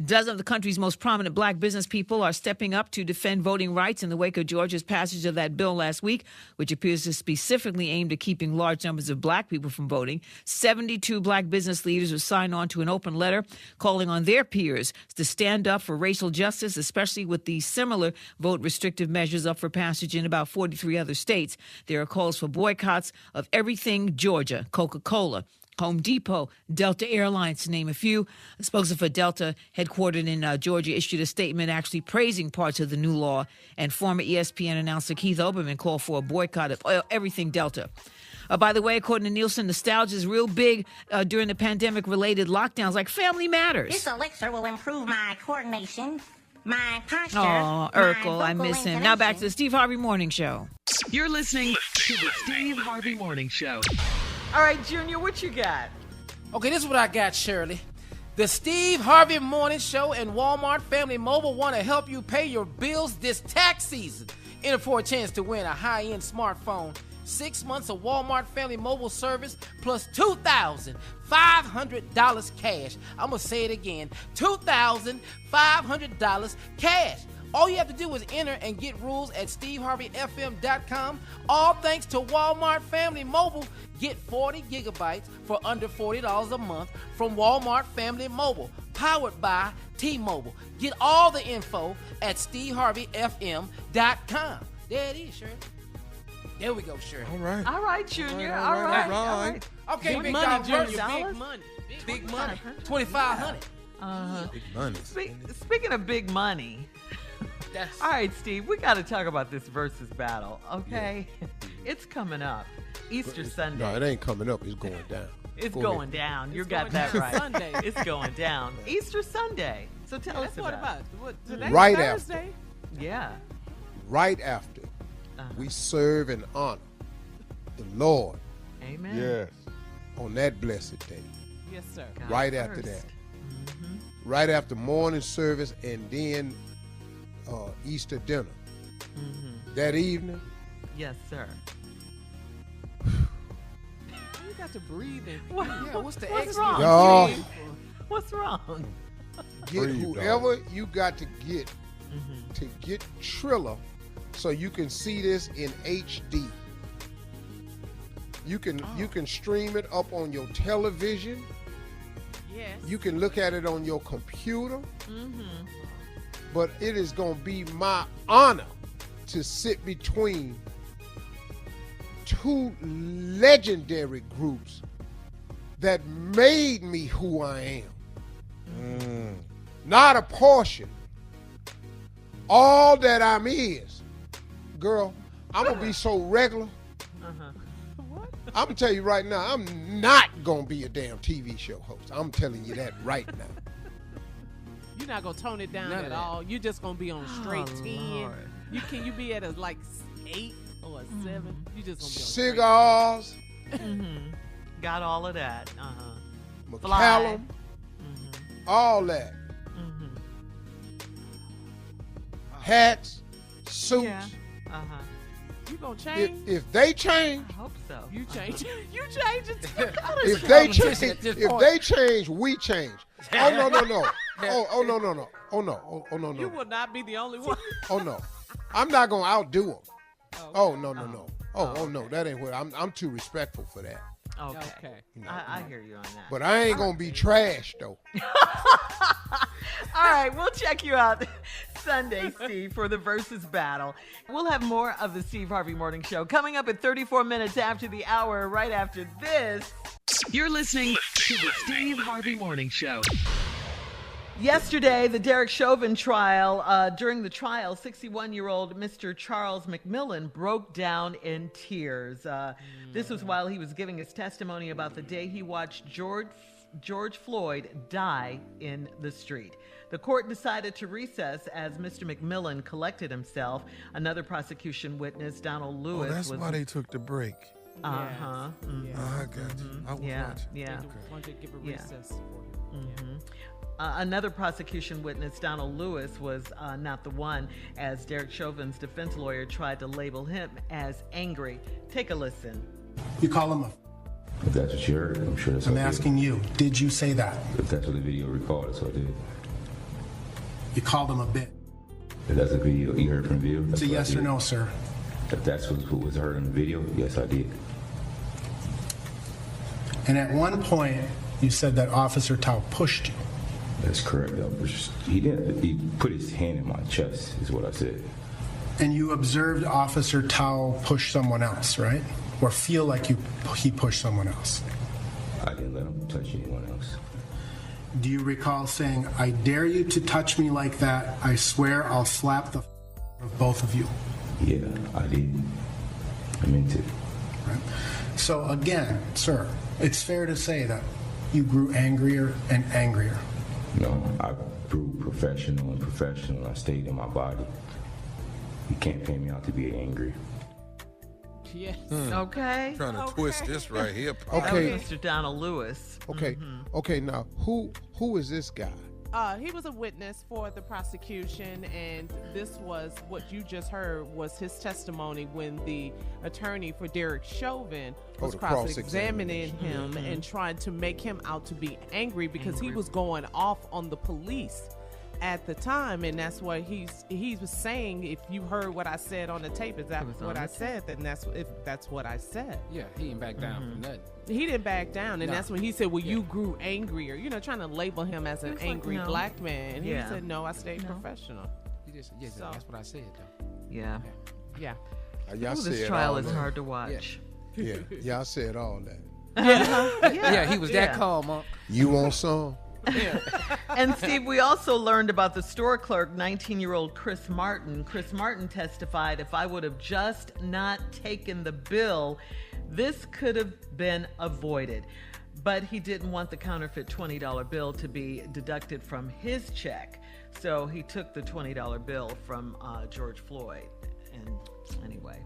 I: Dozens of the country's most prominent black business people are stepping up to defend voting rights in the wake of Georgia's passage of that bill last week, which appears to specifically aimed at keeping large numbers of black people from voting. 72 black business leaders have signed on to an open letter calling on their peers to stand up for racial justice, especially with the similar vote restrictive measures up for passage in about 43 other states. There are calls for boycotts of everything Georgia, Coca-Cola, Home Depot, Delta Airlines, to name a few. A spokesman for Delta, headquartered in Georgia, issued a statement actually praising parts of the new law, and former ESPN announcer Keith Olbermann called for a boycott of everything Delta. By the way, according to Nielsen, nostalgia is real big during the pandemic-related lockdowns, like Family Matters.
L: This elixir will improve my coordination, my posture.
I: Oh, Urkel, I miss him. Now back to the Steve Harvey Morning Show.
D: You're listening to the Steve Harvey Morning Show.
E: All right, Junior, what you got?
G: Okay, this is what I got, Shirley. The Steve Harvey Morning Show and Walmart Family Mobile want to help you pay your bills this tax season. Enter for a chance to win a high-end smartphone, 6 months of Walmart Family Mobile service, plus $2,500 cash. I'm going to say it again, $2,500 cash. All you have to do is enter and get rules at steveharveyfm.com. All thanks to Walmart Family Mobile. Get 40 gigabytes for under $40 a month from Walmart Family Mobile, powered by T-Mobile. Get all the info at steveharveyfm.com. There it is, Shirley. There we go, Shirley.
E: All right, Junior. All right.
G: Okay,
E: Big
G: big
E: money,
G: dog,
E: Junior.
G: big money. Big money. $2,500.
F: Big money.
E: Speaking of big money, all right, Steve, we got to talk about this Verzuz battle, okay? Yeah. It's coming up. Easter Sunday.
C: No, it ain't coming up. It's going down.
E: It's going down. You got that right. Sunday. It's going down. Easter Sunday. So tell us about it.
C: Today right Thursday?
E: After. Yeah.
C: Right after we serve and honor the Lord.
E: Amen.
C: Yes. On that blessed day.
A: Yes, sir.
C: God right first. After that. Mm-hmm. Right after morning service and then Easter dinner. Mm-hmm. That evening.
E: Yes, sir.
A: You got to breathe in.
G: What's
E: wrong?
C: Y'all,
E: what's wrong?
C: Get whoever you got to get to get Triller so you can see this in HD. You can stream it up on your television.
A: Yes.
C: You can look at it on your computer. Mm-hmm. But it is going to be my honor to sit between 2 legendary groups that made me who I am. Not a portion. All that I'm is. Girl, I'm going to be so regular.
A: What?
C: I'm going to tell you right now, I'm not going to be a damn TV show host. I'm telling you that right now.
A: You're not gonna tone it down at all. You're just gonna be on a straight 10.
E: Lord.
A: Can you be at a 8 or a 7? You just gonna be on
C: cigars.
E: Got all of that.
C: McCallum. All that. Hats, suits.
E: Yeah.
A: You gonna change?
C: If they change,
E: I hope so.
A: You change. You change it.
C: If they change, we change. Oh no. Oh no. Oh no.
A: You will not be the only one.
C: Oh no. I'm not gonna outdo them. Oh no. Oh no. That ain't what I'm too respectful for that.
E: Okay. I hear you on that.
C: But I ain't going to be trash, though.
E: All right, we'll check you out Sunday, Steve, for the Verzuz battle. We'll have more of the Steve Harvey Morning Show coming up at 34 minutes after the hour, right after this.
D: You're listening to the Steve Harvey Morning Show.
E: Yesterday, the Derek Chauvin trial, during the trial, 61-year-old Mr. Charles McMillan broke down in tears. This was while he was giving his testimony about the day he watched George Floyd die in the street. The court decided to recess as Mr. McMillan collected himself. Another prosecution witness, Donald Lewis,
F: that's why they took the break.
E: Uh-huh.
F: I got you. I was watching.
E: Yeah.
A: Wanted to give a recess for him.
E: Another prosecution witness, Donald Lewis, was not the one, as Derek Chauvin's defense lawyer tried to label him as angry. Take a listen.
K: You call him a...
M: If that's what you heard, I'm sure that's
K: I'm
M: what
K: asking you, did you say that?
M: If that's what the video recorded, so I did.
K: You called him a bit.
M: If that's the video you heard from the video,
K: It's a yes or no, sir.
M: If that's what was heard in the video, yes, I did.
K: And at one point, you said that Officer Tao pushed you.
M: That's correct. He didn't. He put his hand in my chest, is what I said.
K: And you observed Officer Tao push someone else, right? Or feel like he pushed someone else?
M: I didn't let him touch anyone else.
K: Do you recall saying, I dare you to touch me like that. I swear I'll slap the of both of you?
M: Yeah, I did. I meant it.
K: Right. So again, sir, it's fair to say that you grew angrier and angrier.
M: No, I grew professional and professional. I stayed in my body. You can't pay me out to be angry.
A: Yes.
E: Okay.
F: Trying to twist this right here.
C: Okay.
E: Mr. Donald Lewis.
C: Okay. Okay, now, who is this guy?
A: He was a witness for the prosecution, and this was what you just heard was his testimony when the attorney for Derek Chauvin was cross-examining him and trying to make him out to be angry because he was going off on the police at the time, and that's what he was saying. If you heard what I said on the tape, is that what I said? Then that's what I said.
G: Yeah, he didn't back down from nothing.
A: He didn't back down, and that's when he said, well, you grew angrier, trying to label him as an angry black man. He said, no, I stayed professional.
G: He just, that's what I said, though.
E: Yeah.
C: Y'all said
E: this trial is hard to watch.
C: Yeah, y'all said all that.
G: Yeah, he was that calm, Monk.
C: You want some?
E: And Steve, we also learned about the store clerk, 19-year-old Chris Martin. Chris Martin testified, if I would have just not taken the bill, this could have been avoided. But he didn't want the counterfeit $20 bill to be deducted from his check. So he took the $20 bill from George Floyd. And anyway,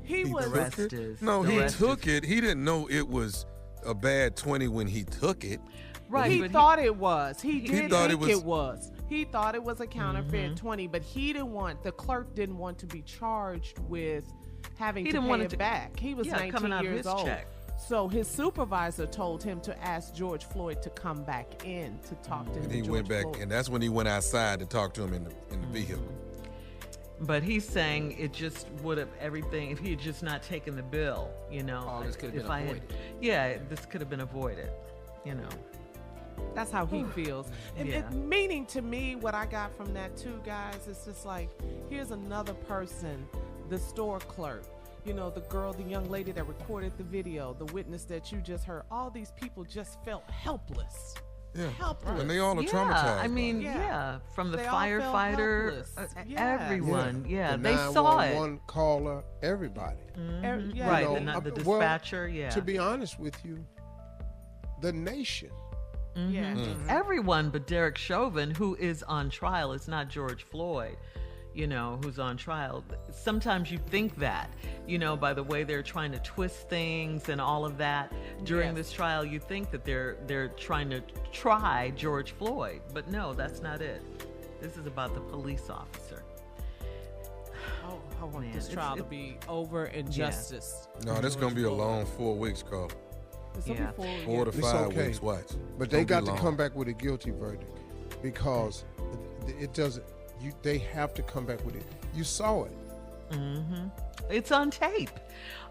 A: he was
F: arrested. No, he took it. He didn't know it was a bad 20 when he took it.
A: Right, he thought it was. He did think it was. He thought it was a counterfeit 20, but the clerk didn't want to be charged with having to pay it back. He was 19 years old. Check. So his supervisor told him to ask George Floyd to come back in to talk to him.
F: And he went back, and that's when he went outside to talk to him in the vehicle.
E: But he's saying it just would have everything if he had just not taken the bill,
G: All this could have been avoided.
E: This could have been avoided,
A: That's how he feels. Meaning to me, what I got from that too, guys, it's just like, here's another person, the store clerk, the young lady that recorded the video, the witness that you just heard. All these people just felt helpless.
F: Yeah,
A: helpless.
F: And they all are traumatized.
E: I mean, from the firefighter, everyone.
C: The
E: they saw it.
C: 911 caller, everybody.
E: Right, the dispatcher.
C: To be honest with you, the nation.
E: Everyone but Derek Chauvin, who is on trial. It's not George Floyd, who's on trial. Sometimes you think that, by the way they're trying to twist things and all of that during this trial, you think that they're trying to try George Floyd, but no, that's not it. This is about the police officer.
A: I want this trial to be over in justice.
F: No, this is going to be a long 4 weeks, Carla. 4 to 5 weeks, watch.
C: But they got to come back with a guilty verdict because it doesn't. They have to come back with it. You saw it.
E: It's on tape.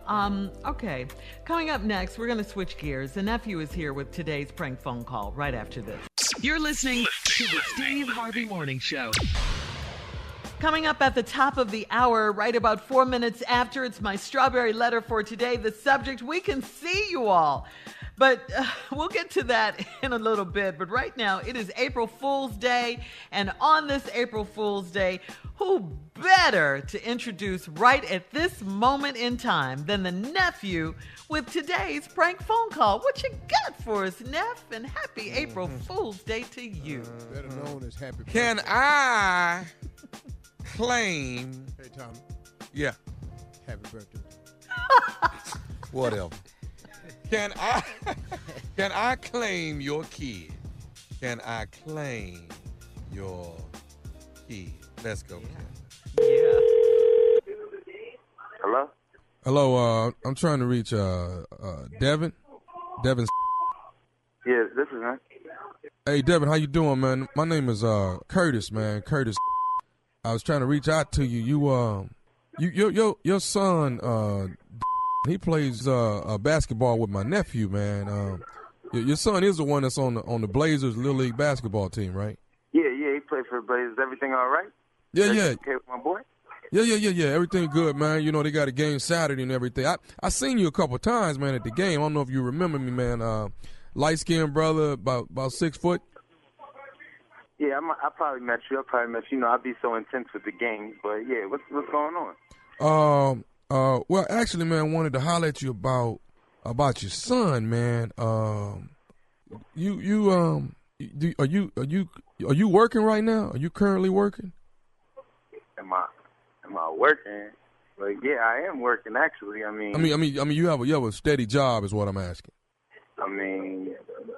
E: Okay. Coming up next, we're going to switch gears. The nephew is here with today's prank phone call right after this.
D: You're listening to the Steve Harvey Morning Show.
E: Coming up at the top of the hour, right about 4 minutes after, it's my strawberry letter for today. The subject, we can see you all. But we'll get to that in a little bit. But right now, it is April Fool's Day. And on this April Fool's Day, who better to introduce right at this moment in time than the nephew with today's prank phone call? What you got for us, Neff? And happy April Fool's Day to you.
C: Better known as happy birthday.
F: Can I claim?
C: Hey, Tommy.
F: Yeah.
C: Happy birthday.
F: Whatever. Can I claim your kid? Can I claim your kid? Let's go, Ken.
E: Yeah.
N: Hello?
F: Hello, I'm trying to reach Devin. Devin.
N: Yeah, this is him.
F: Hey, Devin, how you doing, man? My name is Curtis, man. Curtis. I was trying to reach out to you. Your son, he plays basketball with my nephew, man. Your son is the one that's on the Blazers Little League basketball team, right?
N: Yeah, he played for the Blazers. Everything all right?
F: Yeah.
N: Okay with my boy?
F: Yeah. Everything good, man. You know, they got a game Saturday and everything. I seen you a couple of times, man, at the game. I don't know if you remember me, man. Light-skinned brother, about 6 foot.
N: Yeah, I probably met you. You know, I'd be so intense with the games. But, yeah, what's going on?
F: Well, actually, man, I wanted to holler at you about your son, man. Are you working right now? Are you currently working?
N: Am I working? Like, yeah, I am working actually. I mean,
F: you have a steady job, is what I'm asking.
N: I mean,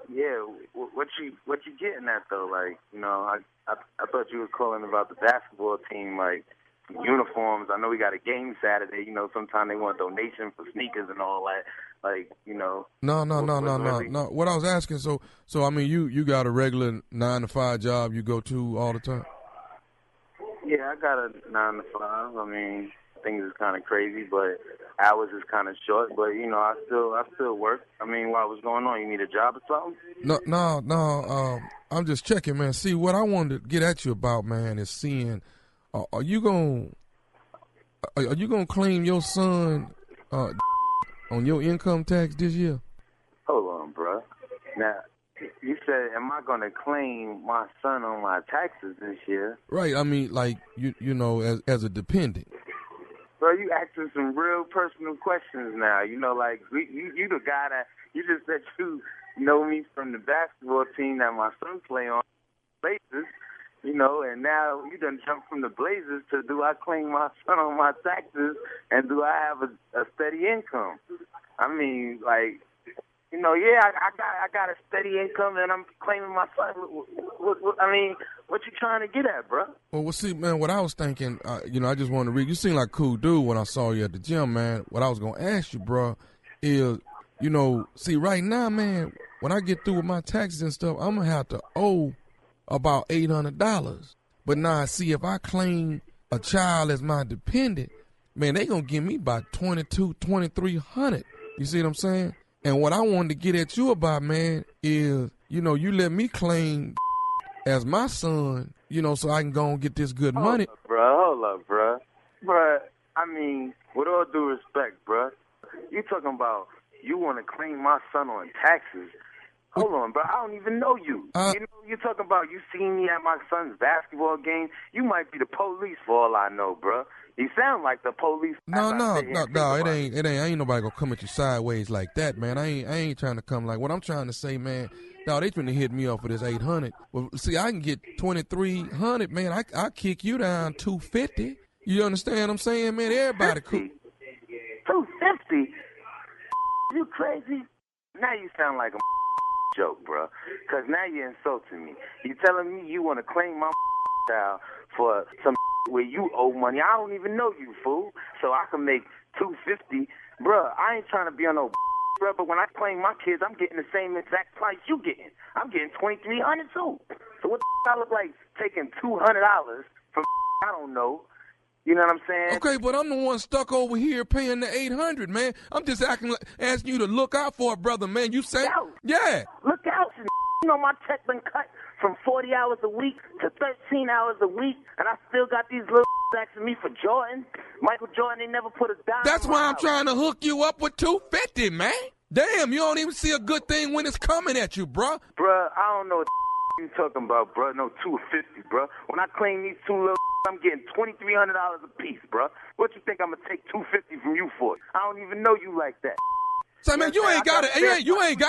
N: yeah. What you getting at though? Like, you know, I thought you were calling about the basketball team, like uniforms. I know we got a game Saturday. You know, sometimes they want donation for sneakers and all that. Like, you know.
F: No. What I was asking, so I mean, you got a regular 9 to 5 job you go to all the time?
N: Yeah, I got a 9 to 5. I mean, things is kind of crazy, but hours is kind of short. But you know, I still work. I mean, what's going on? You need a job or something?
F: No. I'm just checking, man. See, what I wanted to get at you about, man, is seeing. Are you gonna claim your son on your income tax this year?
N: Hold on, bro. Now, you said, am I going to claim my son on my taxes this year?
F: Right. I mean, like, you know, as a dependent.
N: Bro, you asking some real personal questions now. You know, like, you the guy that, you just said you know me from the basketball team that my son play on, Blazers, you know, and now you done jumped from the Blazers to do I claim my son on my taxes and do I have a steady income? I mean, like, you know, yeah, I got a steady income and I'm claiming my son. I mean, what you trying to get at, bro?
F: Well, see, man, what I was thinking, you know, I just wanted to read. You seem like a cool dude when I saw you at the gym, man. What I was going to ask you, bro, is, you know, see, right now, man, when I get through with my taxes and stuff, I'm going to have to owe about $800. But now, see, if I claim a child as my dependent, man, they going to give me about $2,200-$2,300. You see what I'm saying? And what I wanted to get at you about, man, is, you know, you let me claim as my son, you know, so I can go and get this good money.
N: Hold up, bro. Bro, I mean, with all due respect, bro, you talking about you want to claim my son on taxes. Hold on, bro. I don't even know you. You know, you're talking about you seen me at my son's basketball game. You might be the police for all I know, bro. You sound like the police.
F: No, it ain't. Ain't nobody gonna come at you sideways like that, man. I ain't trying to come like. What I'm trying to say, man. No, they trying to hit me up for this $800. Well, see, I can get $2,300, man. I kick you down $250. You understand what I'm saying, man? Everybody cool.
N: $250? You crazy? Now you sound like a joke, bro. Because now you're insulting me. You telling me you want to claim my child for some where you owe money. I don't even know you, fool. So I can make $250. Bruh, I ain't trying to be on no bruh, but when I claim my kids, I'm getting the same exact price you getting. I'm getting $2,300 too. So what the I look like taking $200 from I don't know. You know what I'm saying?
F: Okay, but I'm the one stuck over here paying the $800, man. I'm just asking you to look out for a brother, man. You say, yeah.
N: Look out. You know, my check been cut from 40 hours a week to 13 hours a week, and I still got these little asking me for Jordan. Michael Jordan, they never put a dime.
F: That's why I'm
N: out.
F: trying to hook you up with $250, man. Damn, you don't even see a good thing when it's coming at you, bruh.
N: Bruh, I don't know what you talking about, bruh. No, $250, bruh. When I claim these two little I'm getting $2,300 a piece, bruh. What you think I'm gonna take $250 from you for? I don't even know you like that.
F: So, man, you ain't got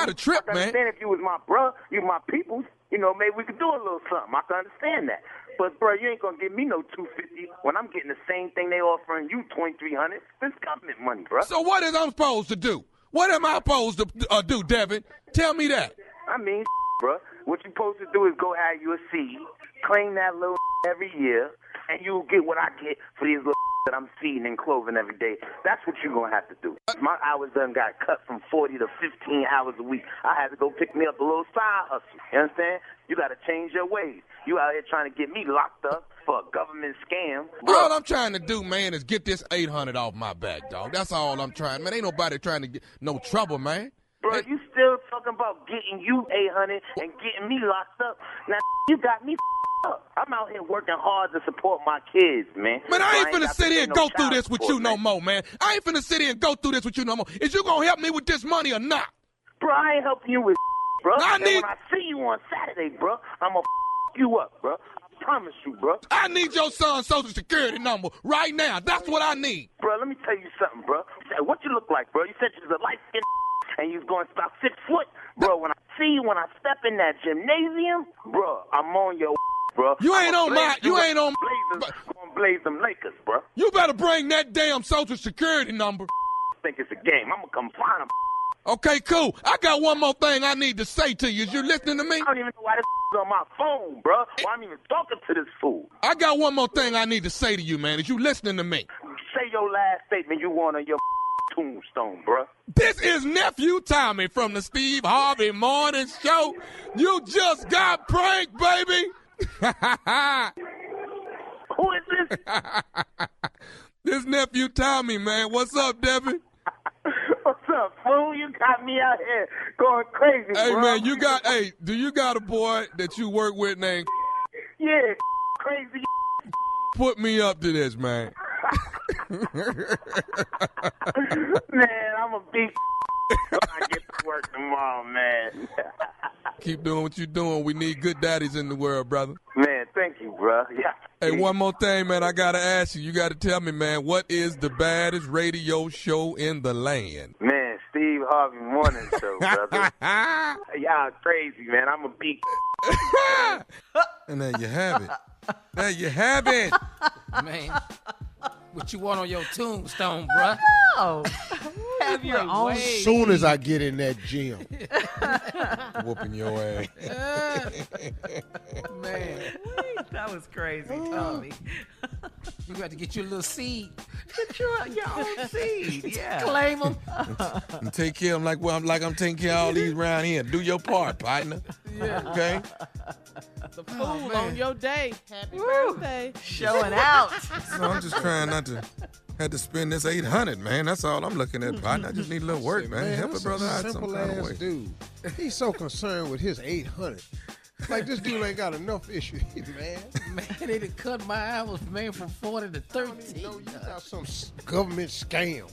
F: a trip,
N: I
F: man.
N: understand if you was my bruh, you my peoples, you know, maybe we could do a little something. I can understand that. But, bruh, you ain't gonna give me no $250 when I'm getting the same thing they offering you, $2,300. This government money, bruh.
F: So what is I'm supposed to do? What am I supposed to do, Devin? Tell me that.
N: I mean, bruh, what you supposed to do is go have you a seed, claim that little every year, and you'll get what I get for these little that I'm feeding and clothing every day. That's what you're going to have to do. My hours done got cut from 40 to 15 hours a week. I had to go pick me up a little side hustle. You understand? You got to change your ways. You out here trying to get me locked up for a government scam.
F: All I'm trying to do, man, is get this $800 off my back, dog. That's all I'm trying. Man, ain't nobody trying to get no trouble, man.
N: Bro, you still talking about getting you $800 and getting me locked up. Now, you got me up. I'm out here working hard to support my kids, man.
F: Man, I ain't finna sit here and go through this with you no more, man. I ain't finna sit here and go through this with you no more. Is you gonna help me with this money or not?
N: Bro, I ain't helping you with bro.
F: When
N: I see you on Saturday, bro, I'm gonna you up, bro. I promise you, bro.
F: I need your son's social security number right now. That's what I need.
N: Bro, let me tell you something, bro. What you look like, bro? You said you was a light-skinned and you was going about 6 foot. Bro, when I see you, when I step in that gymnasium, bro, I'm on your bro.
F: You ain't on my, you ain't on
N: Blazers, gonna blaze them Lakers, bro.
F: You better bring that damn social security number.
N: Think it's a game. I'm gonna come find them.
F: Okay, cool. I got one more thing I need to say to you. Is you listening to me?
N: I don't even know why this is on my phone, bro. Why I'm even talking to this fool.
F: I got one more thing I need to say to you, man. Is you listening to me?
N: Say your last statement you want on your tombstone, bro.
F: This is Nephew Tommy from the Steve Harvey Morning Show. You just got pranked, baby.
N: Who is this?
F: This Nephew Tommy, man. What's up, Devin?
N: What's up, fool? You got me out here going crazy,
F: hey,
N: bro.
F: Man, do you got a boy that you work with named
N: Yeah, crazy.
F: Put me up to this, man.
N: Man, I'm a big when I get to work tomorrow, man.
F: Keep doing what you're doing. We need good daddies in the world, brother.
N: Man, thank you, bro. Yeah.
F: Hey, one more thing, man. I got to ask you. You got to tell me, man, what is the baddest radio show in the land?
N: Man, Steve Harvey Morning Show, brother. Y'all crazy, man. I'm a big
F: And there you have it. There you have it.
G: Man, what you want on your tombstone, bruh?
E: Oh, have your own.
C: As soon as I get in that gym.
F: Whooping your ass.
G: Man,
E: that was crazy, Tommy.
G: You got to get your little seed.
E: Get your own seed, yeah.
G: Claim them.
F: And take care of them like I'm taking care of all these around here. Do your part, partner.
A: Yeah.
F: Okay?
A: The fool on your day. Happy birthday.
E: Showing out.
F: So I'm just trying not to have to spend this $800, man. That's all I'm looking at, partner. I just need a little work, man. Help a brother out some kind of way.
C: Dude. He's so concerned with his $800. Like, this dude ain't got enough issues, man.
G: Man, they done cut my hours, man, from 40 to 13.
C: You know, you got some government scam.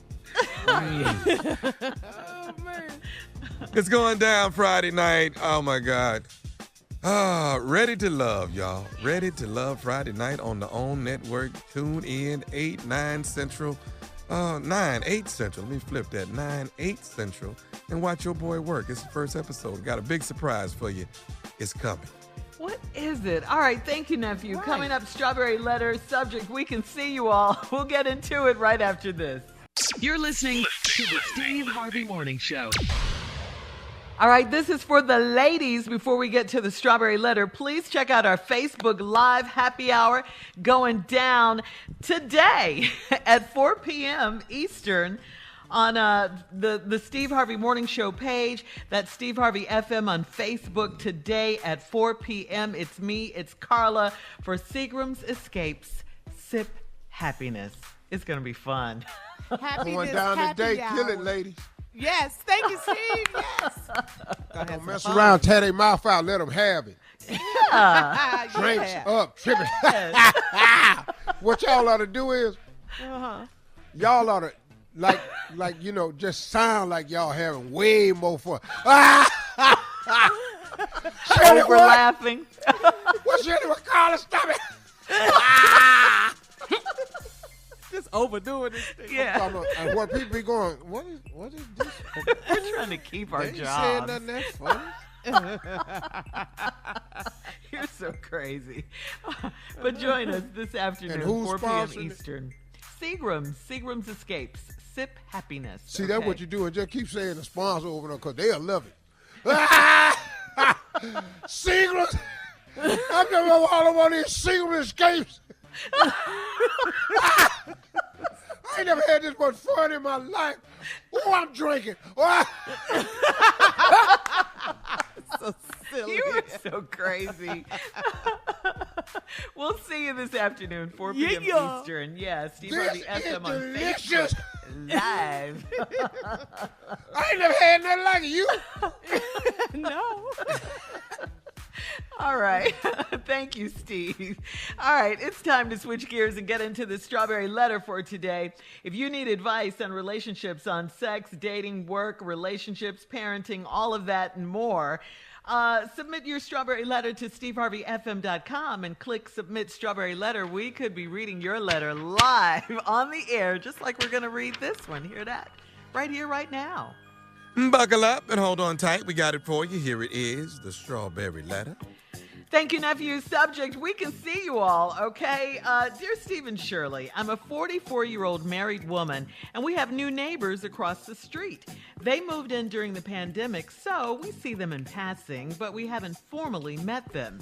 G: Oh, man.
F: It's going down Friday night. Oh, my God. Ready to Love, y'all. Ready to Love Friday night on the OWN Network. Tune in 8, 9 Central. 9, 8 Central. Let me flip that. 9, 8 Central. And watch your boy work. It's the first episode. Got a big surprise for you. It's coming.
E: What is it? All right, thank you, Nephew. Right. Coming up, Strawberry Letter, subject, we can see you all. We'll get into it right after this.
D: You're listening to the Steve Harvey Morning Show.
E: All right, this is for the ladies. Before we get to the Strawberry Letter, please check out our Facebook Live Happy Hour going down today at 4 p.m. Eastern on the Steve Harvey Morning Show page. That's Steve Harvey FM on Facebook today at 4 p.m. It's me, it's Carla for Seagram's Escapes Sip happiness. It's going to be fun.
A: Happiness,
C: Going down
A: happy
C: today,
A: hour.
C: kill it, ladies.
A: Yes, thank you, Steve. Yes.
C: Don't mess around, tear their mouth out, let them have it.
E: Yeah.
C: Drinks
A: Yeah.
C: up, tripping. What y'all ought to do is,
A: Uh-huh.
C: y'all ought to, like just sound like y'all having way more fun. Shirley,
E: Over
C: what?
E: laughing.
C: What's Shirley with Carla? Stop it.
A: Just overdoing this thing.
E: Yeah.
C: And what people be going, what is this?
E: We're trying to keep our
C: They ain't saying
E: jobs.
C: nothing that's funny.
E: You're so crazy. But join us this afternoon,
C: And who's
E: 4 p.m.
C: sponsoring it?
E: Eastern. Seagram's Escapes. Sip happiness.
C: See, that's
E: okay?
C: what you do, and just keep saying the sponsor over there because they'll love it. Seagram's. I've never all of one of these Seagram's Escapes. I ain't never had this much fun in my life. Oh, I'm drinking.
A: So silly.
E: You are so crazy. We'll see you this afternoon, 4 p.m.
A: Yeah.
E: Eastern. Yeah, Steve
C: This
E: Harvey
C: is
E: FM on
C: delicious.
E: Facebook Live.
C: I ain't never had nothing like it. You?
A: No.
E: All right. Thank you, Steve. All right. It's time to switch gears and get into the strawberry letter for today. If you need advice on relationships, on sex, dating, work, relationships, parenting, all of that and more, submit your strawberry letter to steveharveyfm.com and click submit strawberry letter. We could be reading your letter live on the air, just like we're going to read this one. Hear that? Right here, right now.
O: Buckle up and hold on tight. We got it for you. Here it is, the strawberry letter.
E: Thank you, nephew. Subject, we can see you all, okay? Dear Steve and Shirley, I'm a 44-year-old married woman, and we have new neighbors across the street. They moved in during the pandemic, so we see them in passing, but we haven't formally met them.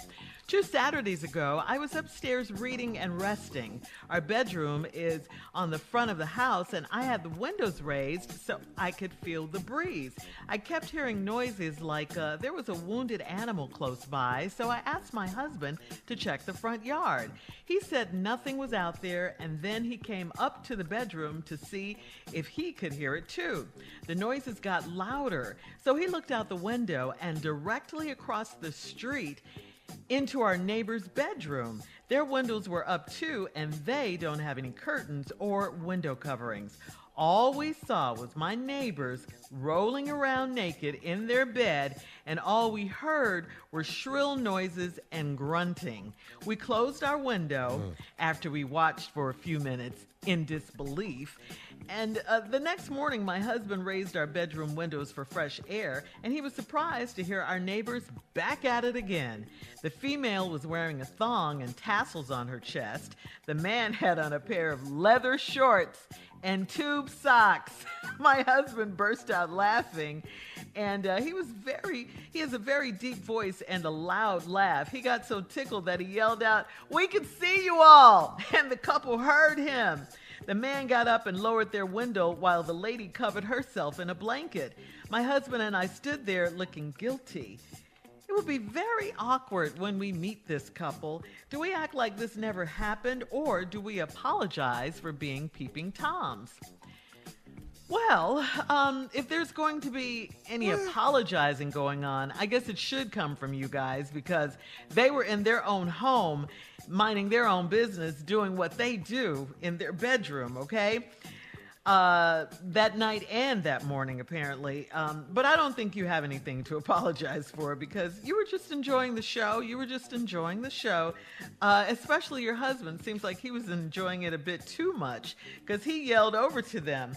E: 2 Saturdays ago, I was upstairs reading and resting. Our bedroom is on the front of the house, and I had the windows raised so I could feel the breeze. I kept hearing noises like there was a wounded animal close by, so I asked my husband to check the front yard. He said nothing was out there, and then he came up to the bedroom to see if he could hear it too. The noises got louder, so he looked out the window, and directly across the street into our neighbor's bedroom. Their windows were up too, and they don't have any curtains or window coverings. All we saw was my neighbors rolling around naked in their bed, and all we heard were shrill noises and grunting. We closed our window after we watched for a few minutes in disbelief. And the next morning, my husband raised our bedroom windows for fresh air, and he was surprised to hear our neighbors back at it again. The female was wearing a thong and tassels on her chest. The man had on a pair of leather shorts and tube socks. My husband burst out laughing, and he has a very deep voice and a loud laugh. He got so tickled that he yelled out, "We can see you all!" And the couple heard him. The man got up and lowered their window while the lady covered herself in a blanket. My husband and I stood there looking guilty. It would be very awkward when we meet this couple. Do we act like this never happened, or do we apologize for being peeping toms? Well, if there's going to be any apologizing going on, I guess it should come from you guys, because they were in their own home, minding their own business, doing what they do in their bedroom, okay? That night and that morning, apparently. But I don't think you have anything to apologize for, because you were just enjoying the show. Especially your husband. Seems like he was enjoying it a bit too much, because he yelled over to them.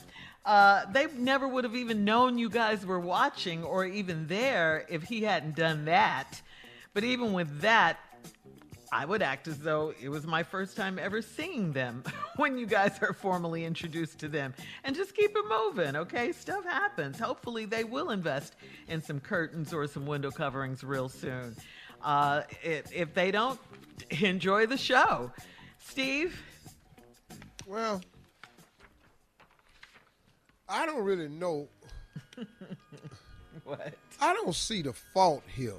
E: They never would have even known you guys were watching or even there if he hadn't done that. But even with that, I would act as though it was my first time ever seeing them when you guys are formally introduced to them. And just keep it moving, okay? Stuff happens. Hopefully they will invest in some curtains or some window coverings real soon. If they don't, enjoy the show. Steve?
C: Well, I don't really know.
E: What?
C: I don't see the fault here.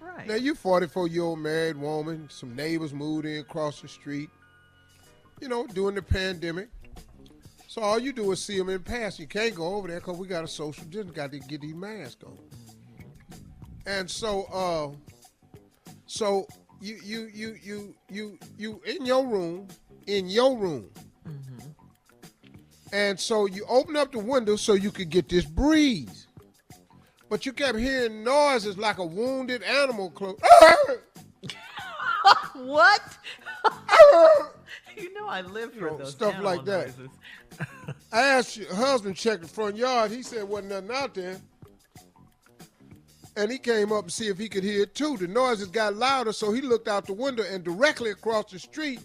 E: Right.
C: Now, you 44-year-old married woman, some neighbors moved in across the street. during the pandemic. So all you do is see them in passing. You can't go over there because we got a social distance. Got to get these masks on. And so, you in your room, and so you open up the window so you could get this breeze. But you kept hearing noises like a wounded animal close.
E: What? I live for those
C: stuff like that.
E: noises.
C: I asked your husband check the front yard. He said wasn't nothing out there. And he came up to see if he could hear it too. The noises got louder, so he looked out the window, and directly across the street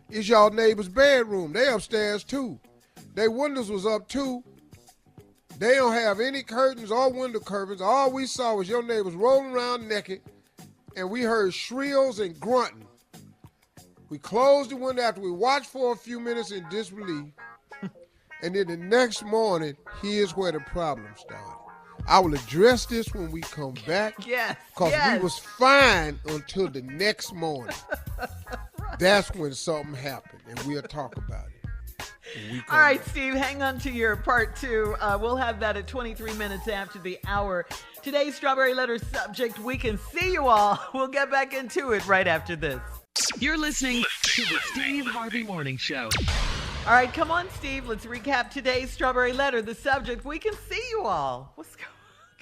C: is y'all neighbor's bedroom. They upstairs too. Their windows was up too. They don't have any curtains or window curtains. All we saw was your neighbors rolling around naked, and we heard shrills and grunting. We closed the window after we watched for a few minutes in disbelief. And then the next morning, here's where the problem started. I will address this when we come back.
E: Yes.
C: Because we was fine until the next morning. Right. That's when something happened, and we'll talk about it.
E: All right, back. Steve, hang on to your part two. We'll have that at 23 minutes after the hour. Today's Strawberry Letter subject, we can see you all. We'll get back into it right after this.
D: You're listening to the Steve Harvey Morning Show.
E: All right, come on, Steve. Let's recap today's Strawberry Letter. The subject, we can see you all. What's going on?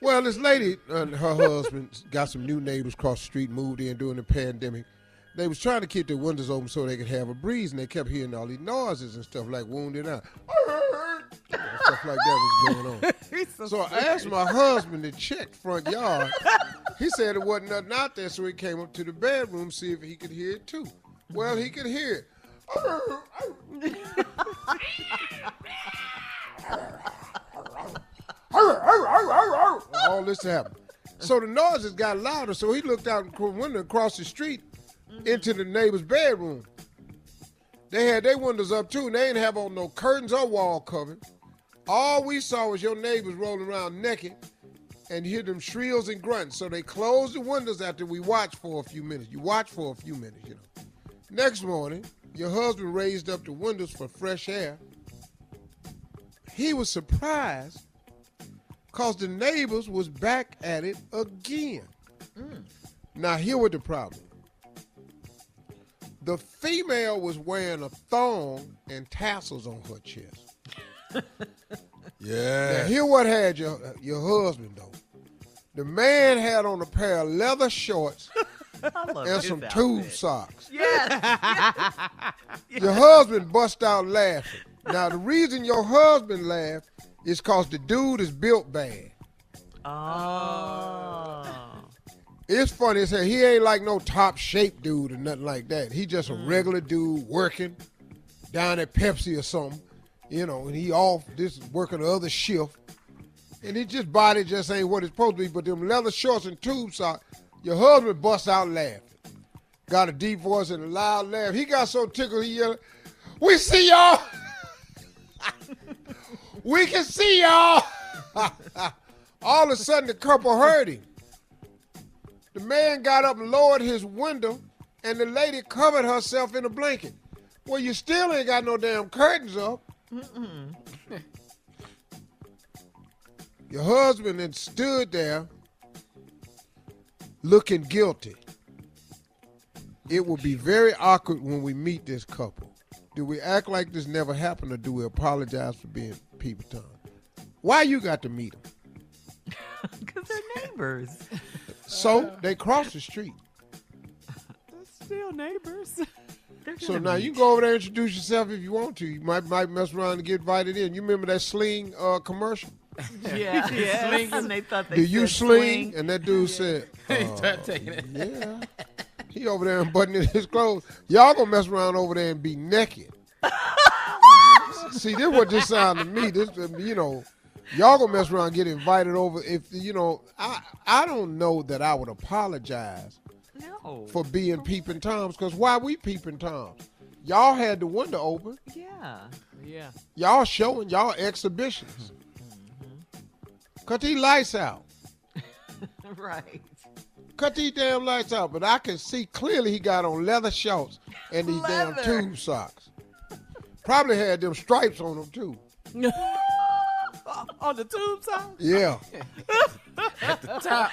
C: Well, this lady and her husband got some new neighbors across the street, moved in during the pandemic. They was trying to keep their windows open so they could have a breeze, and they kept hearing all these noises and stuff like wounded out. Stuff like that was going on. So I asked my husband to check front yard. He said there wasn't nothing out there, so he came up to the bedroom to see if he could hear it too. Well, he could hear it. All this happened. So the noises got louder, so he looked out the window across the street into the neighbor's bedroom. They had their windows up too, and they didn't have on no curtains or wall cover. All we saw was your neighbors rolling around naked and hear them shrills and grunts. So they closed the windows after we watched for a few minutes. You watch for a few minutes, Next morning, your husband raised up the windows for fresh air. He was surprised because the neighbors was back at it again. Now, here was the problem. The female was wearing a thong and tassels on her chest.
O: Yeah.
C: Now, here what had your husband, though. The man had on a pair of leather shorts and some tube socks.
E: Yes.
C: Your husband bust out laughing. Now, the reason your husband laughed is because the dude is built bad.
E: Oh.
C: It's funny as hell. He ain't like no top shape dude or nothing like that. He just a regular dude working down at Pepsi or something, and he off this working the other shift. And his body just ain't what it's supposed to be, but them leather shorts and tube socks, your husband busts out laughing. Got a deep voice and a loud laugh. He got so tickled he yelled, "We see y'all! We can see y'all!" All of a sudden the couple heard him. The man got up and lowered his window, and the lady covered herself in a blanket. Well, you still ain't got no damn curtains up. Your husband had stood there looking guilty. It will be very awkward when we meet this couple. Do we act like this never happened, or do we apologize for being people time? Why you got to meet them?
E: Because they're neighbors.
C: So they cross the street.
A: They're still neighbors.
C: So now you can go over there and introduce yourself if you want to. You might mess around and get invited in. You remember that Sling commercial?
E: Yeah. And they thought they
C: Do you
E: said
C: sling? And that dude said,
G: He started taking it.
C: yeah. He over there unbuttoning his clothes. Y'all gonna mess around over there and be naked. See, this what this sound to me. This, y'all gonna mess around and get invited over. If, I don't know that I would apologize for being peeping Toms, because why we peeping Toms? Y'all had the window open.
E: Yeah.
C: Y'all showing y'all exhibitions. Because he lights out.
E: Right.
C: Cut these damn lights out. But I can see clearly he got on leather shorts and these damn tube socks. Probably had them stripes on them, too.
A: On the tube socks?
C: Yeah.
G: At the top.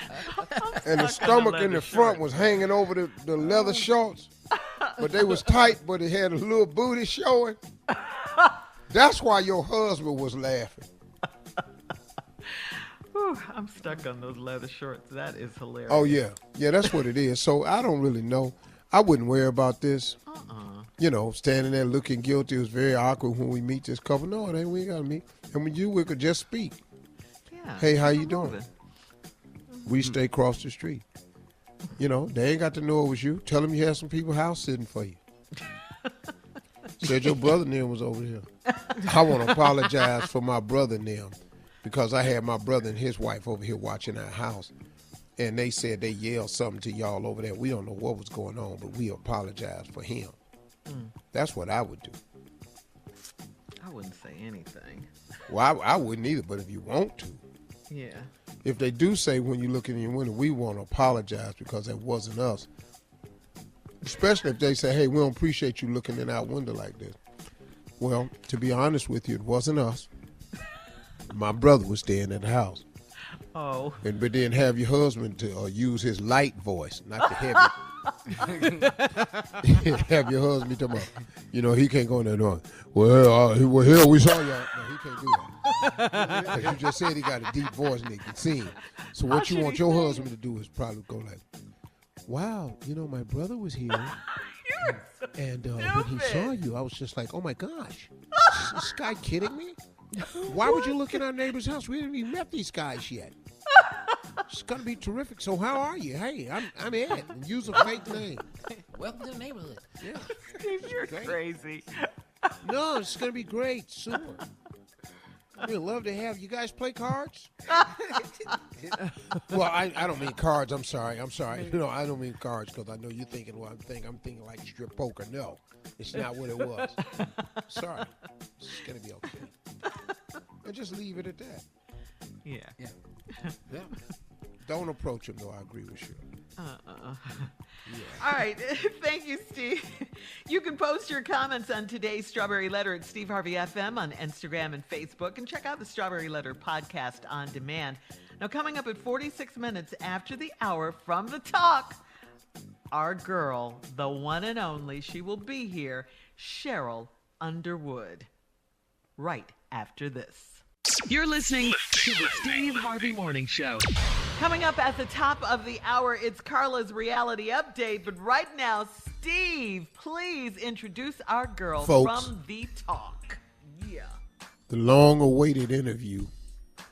C: And the stomach in the front was hanging over the leather shorts. But they was tight, but it had a little booty showing. That's why your husband was laughing.
E: Whew, I'm stuck on those leather shorts. That is hilarious.
C: Oh, yeah. Yeah, that's what it is. So I don't really know. I wouldn't worry about this. You know, standing there looking guilty. It was very awkward when we meet this couple. No, it ain't. We ain't got to meet. And when we could just speak.
E: Yeah.
C: Hey, how you doing? We stay across the street. You know, they ain't got to know it was you. Tell them you had some people house sitting for you. Said your brother and them was over here. I want to apologize for my brother and them because I had my brother and his wife over here watching our house. And they said they yelled something to y'all over there. We don't know what was going on, but we apologize for him. That's what I would do.
E: I wouldn't say anything.
C: Well, I wouldn't either, but if you want to.
E: Yeah.
C: If they do say when you look in your window, we want to apologize because that wasn't us. Especially if they say, hey, we don't appreciate you looking in our window like this. Well, to be honest with you, it wasn't us. My brother was staying at the house.
E: Oh.
C: But then have your husband to use his light voice, not the heavy. Have your husband talking about, you know, he can't go in there doing, well, here we saw y'all. No, he can't do that. Because you just said he got a deep voice and he can sing. So what you want your husband to do is probably go like, wow, you know, my brother was here. And when he saw you, I was just like, oh my gosh, is this guy kidding me? Why would you look in our neighbor's house? We haven't even met these guys yet. It's gonna be terrific. So how are you? Hey, I'm Ed. And use a fake name.
G: Welcome to the neighborhood.
C: Yeah.
E: You're crazy.
C: No, it's gonna be great. Super. We'd love to have you guys play cards. Well, I don't mean cards. I'm sorry. No, I don't mean cards because I know you're thinking what I'm thinking. I'm thinking like strip poker. No, it's not what it was. Sorry. It's gonna be okay. And just leave it at that.
E: Yeah.
G: Yeah.
C: Don't approach him, though. I agree with you.
E: Yeah. All right. Thank you, Steve. You can post your comments on today's Strawberry Letter at Steve Harvey FM on Instagram and Facebook, and check out the Strawberry Letter podcast on demand. Now, coming up at 46 minutes after the hour from the talk, our girl, the one and only, she will be here, Sheryl Underwood, right after this.
D: You're listening to the Steve Harvey Morning Show.
E: Coming up at the top of the hour, it's Carla's reality update. But right now, Steve, please introduce our girl
C: Folks,
E: from the talk. Yeah.
C: The long-awaited interview.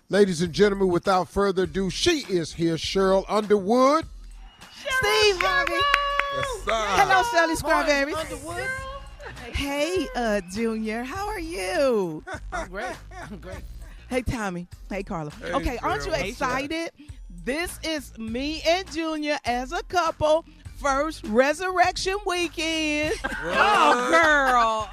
C: Ladies and gentlemen, without further ado, she is here, Sheryl Underwood.
P: Steve Harvey.
C: Yes, sir.
P: Hello, Shirley Strawberries.
G: Underwood.
P: Hey, Junior. How are you?
G: I'm great.
P: Hey, Tommy. Hey, Carla.
F: Hey,
P: okay, aren't you
F: Cheryl.
P: excited? This is me and Junior as a couple. First Resurrection Weekend.
F: Oh,
P: girl.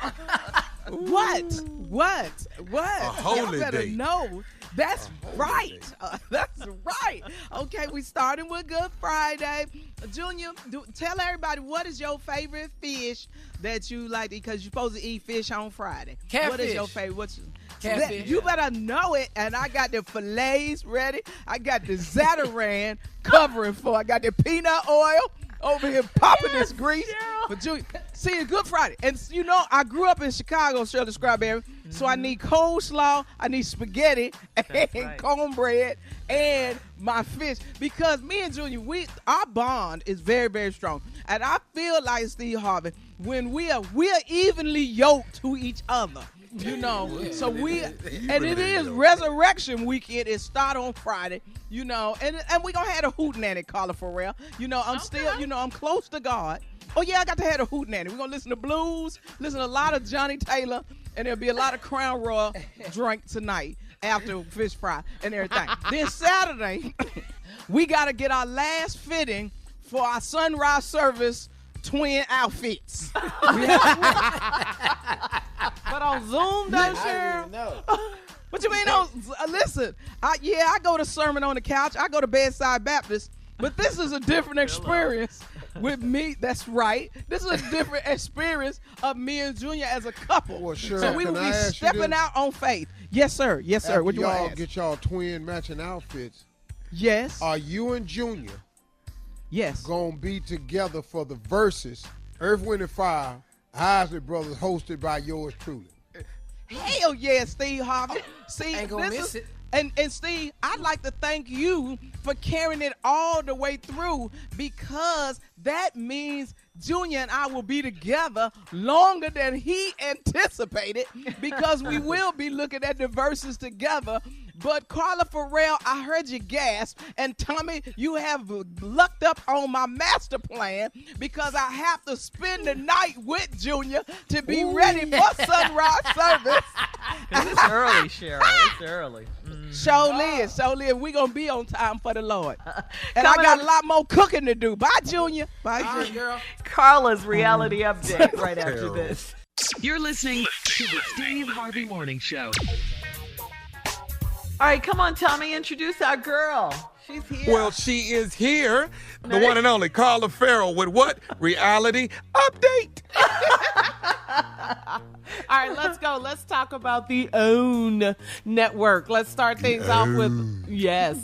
P: What?
F: A holy
P: Y'all better
F: day.
P: know. That's right. That's right. Okay, we starting with Good Friday. Junior, tell everybody what is your favorite fish that you like because you're supposed to eat fish on Friday.
G: Catfish.
P: What is your favorite?
G: Catfish.
P: You better know it. And I got the fillets ready. I got the Zatarain covering for. I got the peanut oil over here popping this grease. For Junior. See, it's Good Friday. And you know, I grew up in Chicago, Shirley Strawberry, so I need coleslaw, I need spaghetti, and cornbread, and my fish. Because me and Junior, our bond is very, very strong. And I feel like Steve Harvey, when we are evenly yoked to each other. You know, so and it is Resurrection Weekend. It start on Friday, you know, and we gonna have a hootenanny, Carla, for real. You know, I'm still, you know, I'm close to God. Oh yeah, I got to have a hootenanny. We're gonna listen to blues, listen to a lot of Johnny Taylor, and there'll be a lot of Crown Royal drink tonight after fish fry and everything. Then Saturday, we gotta get our last fitting for our sunrise service twin outfits. But on Zoom, though, Cheryl. What you mean? Listen, I go to Sermon on the Couch. I go to Bedside Baptist. But this is a different experience with me. That's right. This is a different experience of me and Junior as a couple.
C: Well, sure.
P: So we will be stepping out on faith. Yes, sir. Yes, sir. What you
C: y'all
P: want to
C: get y'all twin matching outfits?
P: Yes.
C: Are you and Junior?
P: Yes.
C: Gonna be together for the Verzuz, Earth, Wind and Fire, Isley Brothers, hosted by yours truly.
P: Hell yeah, Steve Harvey. See,
G: Ain't gonna miss it.
P: And Steve, I'd like to thank you for carrying it all the way through, because that means Junior and I will be together longer than he anticipated, because we will be looking at the Verzuz together. But Carla Farrell, I heard you gasp, and Tommy, you have lucked up on my master plan, because I have to spend the night with Junior to be ready for sunrise service.
E: It's early, Cheryl. It's early.
P: Show live. We gonna be on time for the Lord. And I got a lot more cooking to do. Bye, Junior. Bye, Junior.
G: Girl.
E: Carla's reality update right after this.
D: You're listening to the Steve Harvey Morning Show.
E: All right, come on, Tommy, introduce our girl. She's here.
O: Well, she is here. The one and only Carla Farrell with what? Reality update.
A: All right, let's go. Let's talk about the OWN network. Let's start things off with,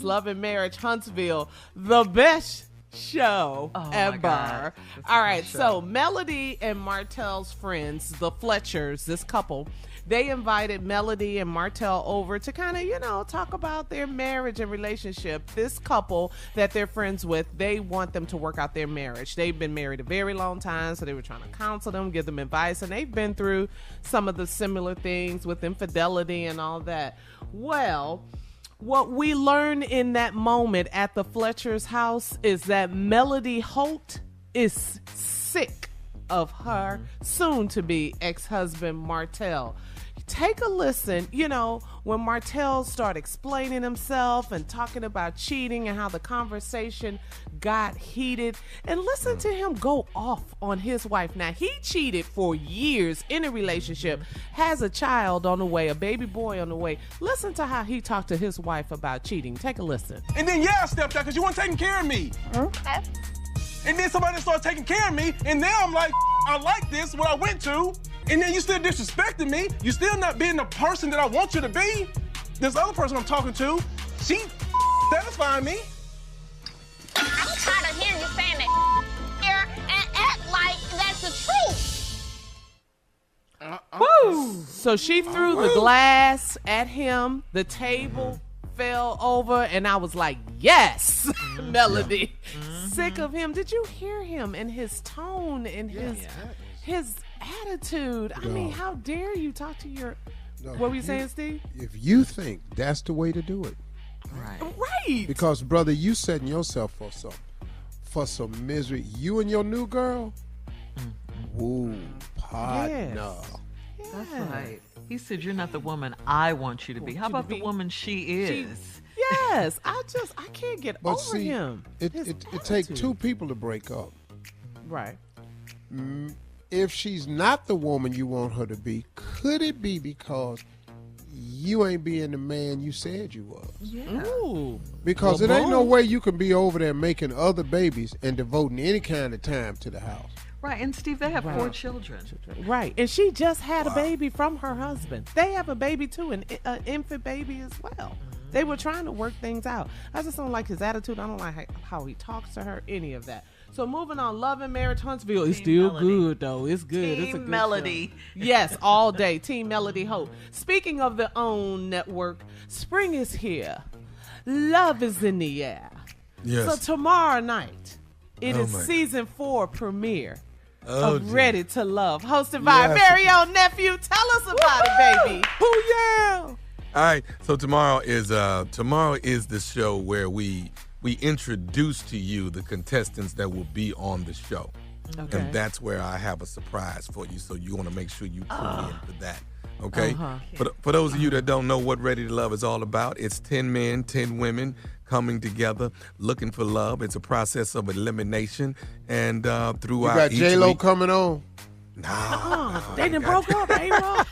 A: Love and Marriage Huntsville, the best show ever. All right, so Melody and Martell's friends, the Fletchers, this couple, they invited Melody and Martell over to kind of, talk about their marriage and relationship. This couple that they're friends with, they want them to work out their marriage. They've been married a very long time, so they were trying to counsel them, give them advice, and they've been through some of the similar things with infidelity and all that. Well, what we learned in that moment at the Fletcher's house is that Melody Holt is sick of her soon-to-be ex-husband Martell. Take a listen, when Martell started explaining himself and talking about cheating and how the conversation got heated, and listen to him go off on his wife. Now, he cheated for years in a relationship, has a child on the way, a baby boy on the way. Listen to how he talked to his wife about cheating. Take a listen.
Q: And then, stepchild, because you weren't taking care of me.
L: Okay.
Q: And then somebody started taking care of me, and now I'm like, I like this, what I went to, and then you still disrespecting me. You still not being the person that I want you to be. This other person I'm talking to, she satisfying me.
L: I'm tired of hearing you saying that here and act like that's the truth.
A: Woo! So she threw the glass at him, the table fell over, and I was like, yes, Melody. Sick of him. Did you hear him and his tone and his attitude? I mean, how dare you talk to your... what were you saying, Steve?
C: If you think that's the way to do it.
A: Right.
C: Because, brother, you setting yourself for some misery. You and your new girl? Woo, partner.
E: That's right. He said, you're not the woman I want you to be. How about the woman she is?
A: Yes. I can't get over him.
C: It takes two people to break up.
A: Right.
C: If she's not the woman you want her to be, could it be because you ain't being the man you said you was?
E: Yeah.
A: Ooh.
C: Because it ain't no way you can be over there making other babies and devoting any kind of time to the house.
E: Right, and Steve, they have 4 children.
A: Right, and she just had a baby from her husband. They have a baby too, an infant baby as well. They were trying to work things out. I just don't like his attitude. I don't like how he talks to her, any of that. So moving on, Love and Marriage Huntsville is still good, though. It's good. It's a good
E: Melody.
A: show. Yes, all day. Team Melody Hope. Speaking of the OWN network, spring is here. Love is in the air.
O: Yes.
A: So tomorrow night, it is season 4 premiere of Ready to Love, hosted by our very own nephew. Tell us about it, baby.
C: Oh, yeah.
O: All right, so tomorrow is the show where we introduce to you the contestants that will be on the show. Okay. And that's where I have a surprise for you, so you want to make sure you tune in for that. Okay? For those of you that don't know what Ready to Love is all about, it's 10 men, 10 women coming together, looking for love. It's a process of elimination, and throughout
C: you got J-Lo coming on?
O: No.
A: They done broke up, A-Roll.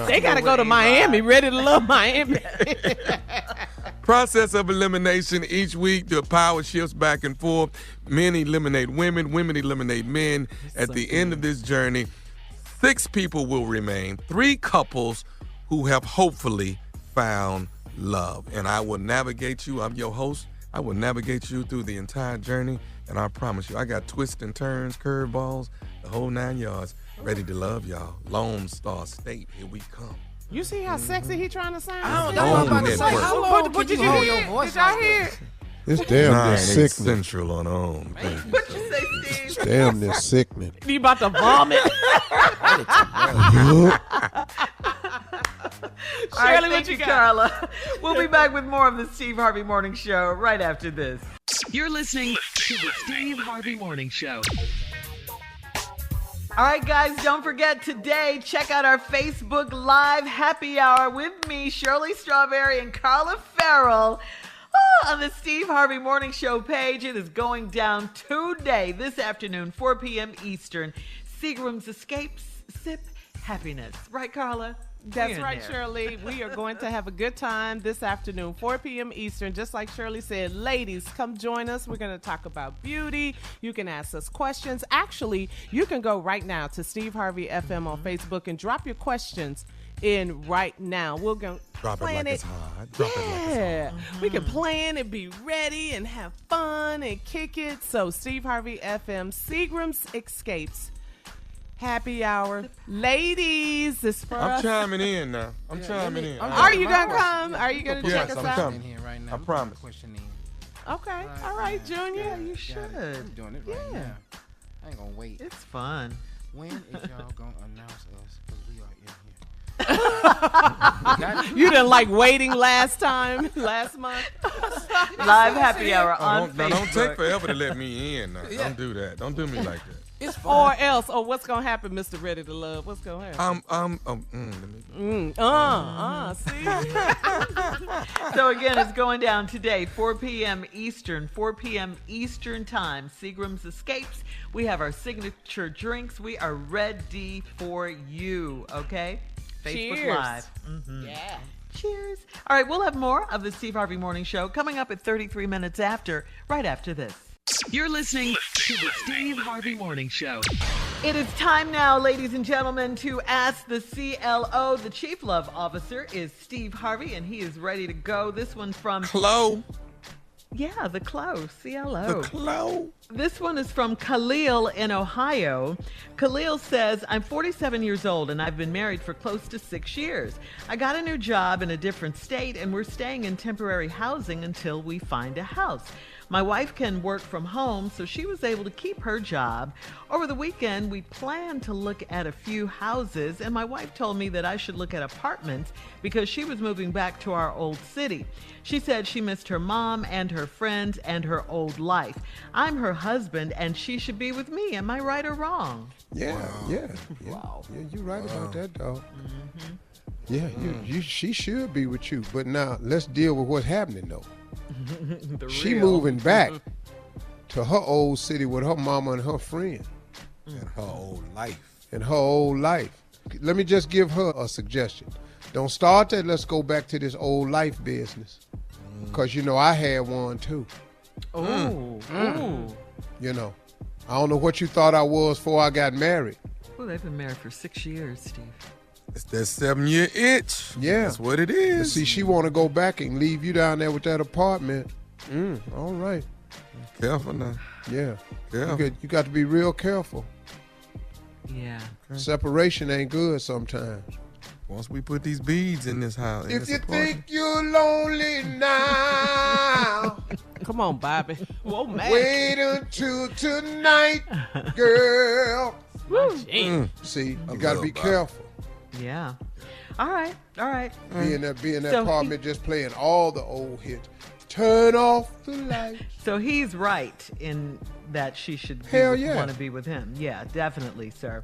A: They got to go to Miami. Ready to Love Miami.
O: Process of elimination each week, the power shifts back and forth. Men eliminate women, women eliminate men. At the end of this journey, 6 people will remain, 3 couples who have hopefully found love. And I will navigate you. I'm your host. I will navigate you through the entire journey. And I promise you, I got twists and turns, curveballs, the whole 9 yards. Ready to love y'all. Lone Star State, here we come.
A: You see how sexy he trying to sound?
G: I don't know what I'm about to say. How long can you hold your voice
A: Did y'all
G: like
A: hear?
C: It's damn near sickening.
O: Central on home.
E: What you say, Steve?
C: It's damn near sickening.
A: You about to vomit?
E: Shirley, what you got? Carla. We'll be back with more of the Steve Harvey Morning Show right after this.
D: You're listening to the Steve Harvey Morning Show.
E: All right, guys, don't forget today, check out our Facebook Live Happy Hour with me, Shirley Strawberry and Carla Farrell. On the Steve Harvey Morning Show page. It is going down today, this afternoon, 4 p.m. Eastern. Seagram's Escapes, Sip Happiness. Right, Carla?
A: That's right, Shirley. We are going to have a good time this afternoon, 4 p.m. Eastern. Just like Shirley said, ladies, come join us. We're going to talk about beauty. You can ask us questions. Actually, you can go right now to Steve Harvey FM on Facebook and drop your questions in right now. We're going to
O: Drop it
A: plan
O: like it's hot. Drop it like it's hot.
A: We can plan and be ready and have fun and kick it. So Steve Harvey FM, Seagram's Escapes, Happy Hour. Ladies, this for us.
O: I'm chiming in now. I'm chiming in.
A: Are you going to come? Are you going to check us
O: I'm
A: out?
O: coming.
G: Here right now.
O: I promise.
A: Okay. All right, Junior.
E: You should.
G: I'm doing it right now. I ain't going to wait.
E: It's fun.
G: When is y'all going to announce us? Because we are in here.
A: You didn't like waiting last month.
E: Live Happy Hour on Facebook.
O: Don't take forever to let me in now. Don't do that. Don't do me like that.
G: It's fun.
A: Or else, what's gonna happen, Mr. Ready to Love? What's gonna happen? See?
E: So again, it's going down today, 4 p.m. Eastern, 4 p.m. Eastern time. Seagram's Escapes. We have our signature drinks. We are ready for you, okay? Facebook
A: Cheers.
E: Live. Mm-hmm.
A: Yeah.
E: Cheers. All right, we'll have more of the Steve Harvey Morning Show coming up at 33 minutes after, right after this.
D: You're listening to the Steve Harvey Morning Show.
E: It is time now, ladies and gentlemen, to ask the CLO. The Chief Love Officer is Steve Harvey, and he is ready to go. This one's from...
O: Clo.
E: Yeah, the Clo, CLO.
O: The Clo.
E: This one is from Khalil in Ohio. Khalil says, I'm 47 years old and I've been married for close to 6 years. I got a new job in a different state and we're staying in temporary housing until we find a house. My wife can work from home, so she was able to keep her job. Over the weekend, we planned to look at a few houses, and my wife told me that I should look at apartments because she was moving back to our old city. She said she missed her mom and her friends and her old life. I'm her husband, and she should be with me. Am I right or wrong?
C: Yeah.
E: Wow.
C: Yeah, you're right about that, dog. Yeah, she should be with you. But now, let's deal with what's happening, though. She moving back to her old city with her mama and her friend.
O: And her old life.
C: And her old life. Let me just give her a suggestion. Don't start that. Let's go back to this old life business. Because, you know, I had one, too.
E: Ooh.
C: You know, I don't know what you thought I was before I got married.
E: Well, they've been married for 6 years, Steve.
O: It's that 7-year itch.
C: Yeah.
O: That's what it is.
C: But see, she want to go back and leave you down there with that apartment. All right.
O: Careful now.
C: Yeah.
O: Careful.
C: You got to be real careful.
E: Yeah.
C: Okay. Separation ain't good sometimes.
O: Once we put these beads in this house.
C: If you think you're lonely now.
A: Come on, Bobby. Whoa, man.
C: Wait until tonight, girl. See, you got to be careful.
E: Yeah. All right.
C: Be in that apartment just playing all the old hits. Turn off the lights.
E: So he's right in that she should want to be with him. Yeah, definitely, sir.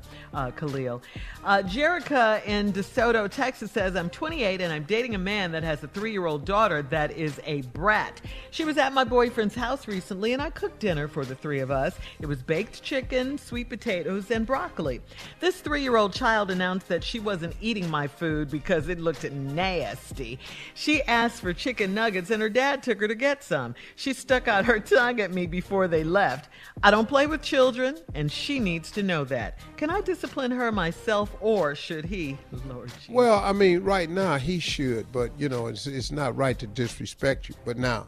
E: Khalil. Jerica in DeSoto, Texas says, I'm 28 and I'm dating a man that has a 3-year-old daughter that is a brat. She was at my boyfriend's house recently and I cooked dinner for the 3 of us. It was baked chicken, sweet potatoes, and broccoli. This 3-year-old child announced that she wasn't eating my food because it looked nasty. She asked for chicken nuggets and her dad took her to get some. She stuck out her tongue at me before they left. I don't play with children, and she needs to know that. Can I discipline her myself, or should he? Lord Jesus.
C: Well, I mean, right now he should, but it's not right to disrespect you. But now,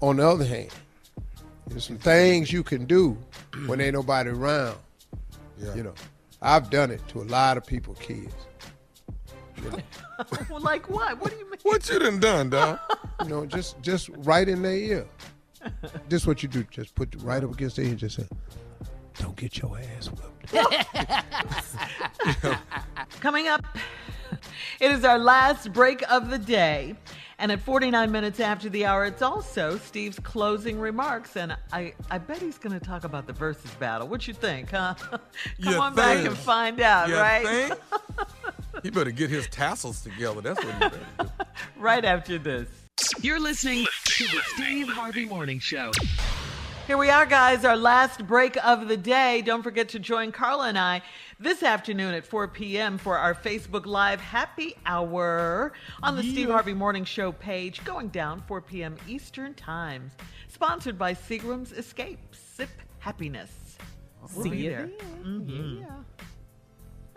C: on the other hand, there's some things you can do when ain't nobody around. Yeah. I've done it to a lot of people, kids.
E: Well, like what? What do you mean?
O: What you done, dog?
C: Just right in their ear. This is what you do. Just put it right up against their ear and just say, don't get your ass whipped.
E: Coming up, it is our last break of the day. And at 49 minutes after the hour, it's also Steve's closing remarks. And I bet he's going to talk about the Verzuz battle. What you think, huh? Come on back and find out, right?
O: Think? He better get his tassels together. That's what he better do.
E: Right after this.
D: You're listening to the Steve Harvey Morning Show.
E: Here we are, guys, our last break of the day. Don't forget to join Carla and I this afternoon at 4 p.m. for our Facebook Live Happy Hour on the Steve Harvey Morning Show page, going down 4 p.m. Eastern Time. Sponsored by Seagram's Escape. Sip happiness. We'll be there.
A: Mm-hmm. Yeah.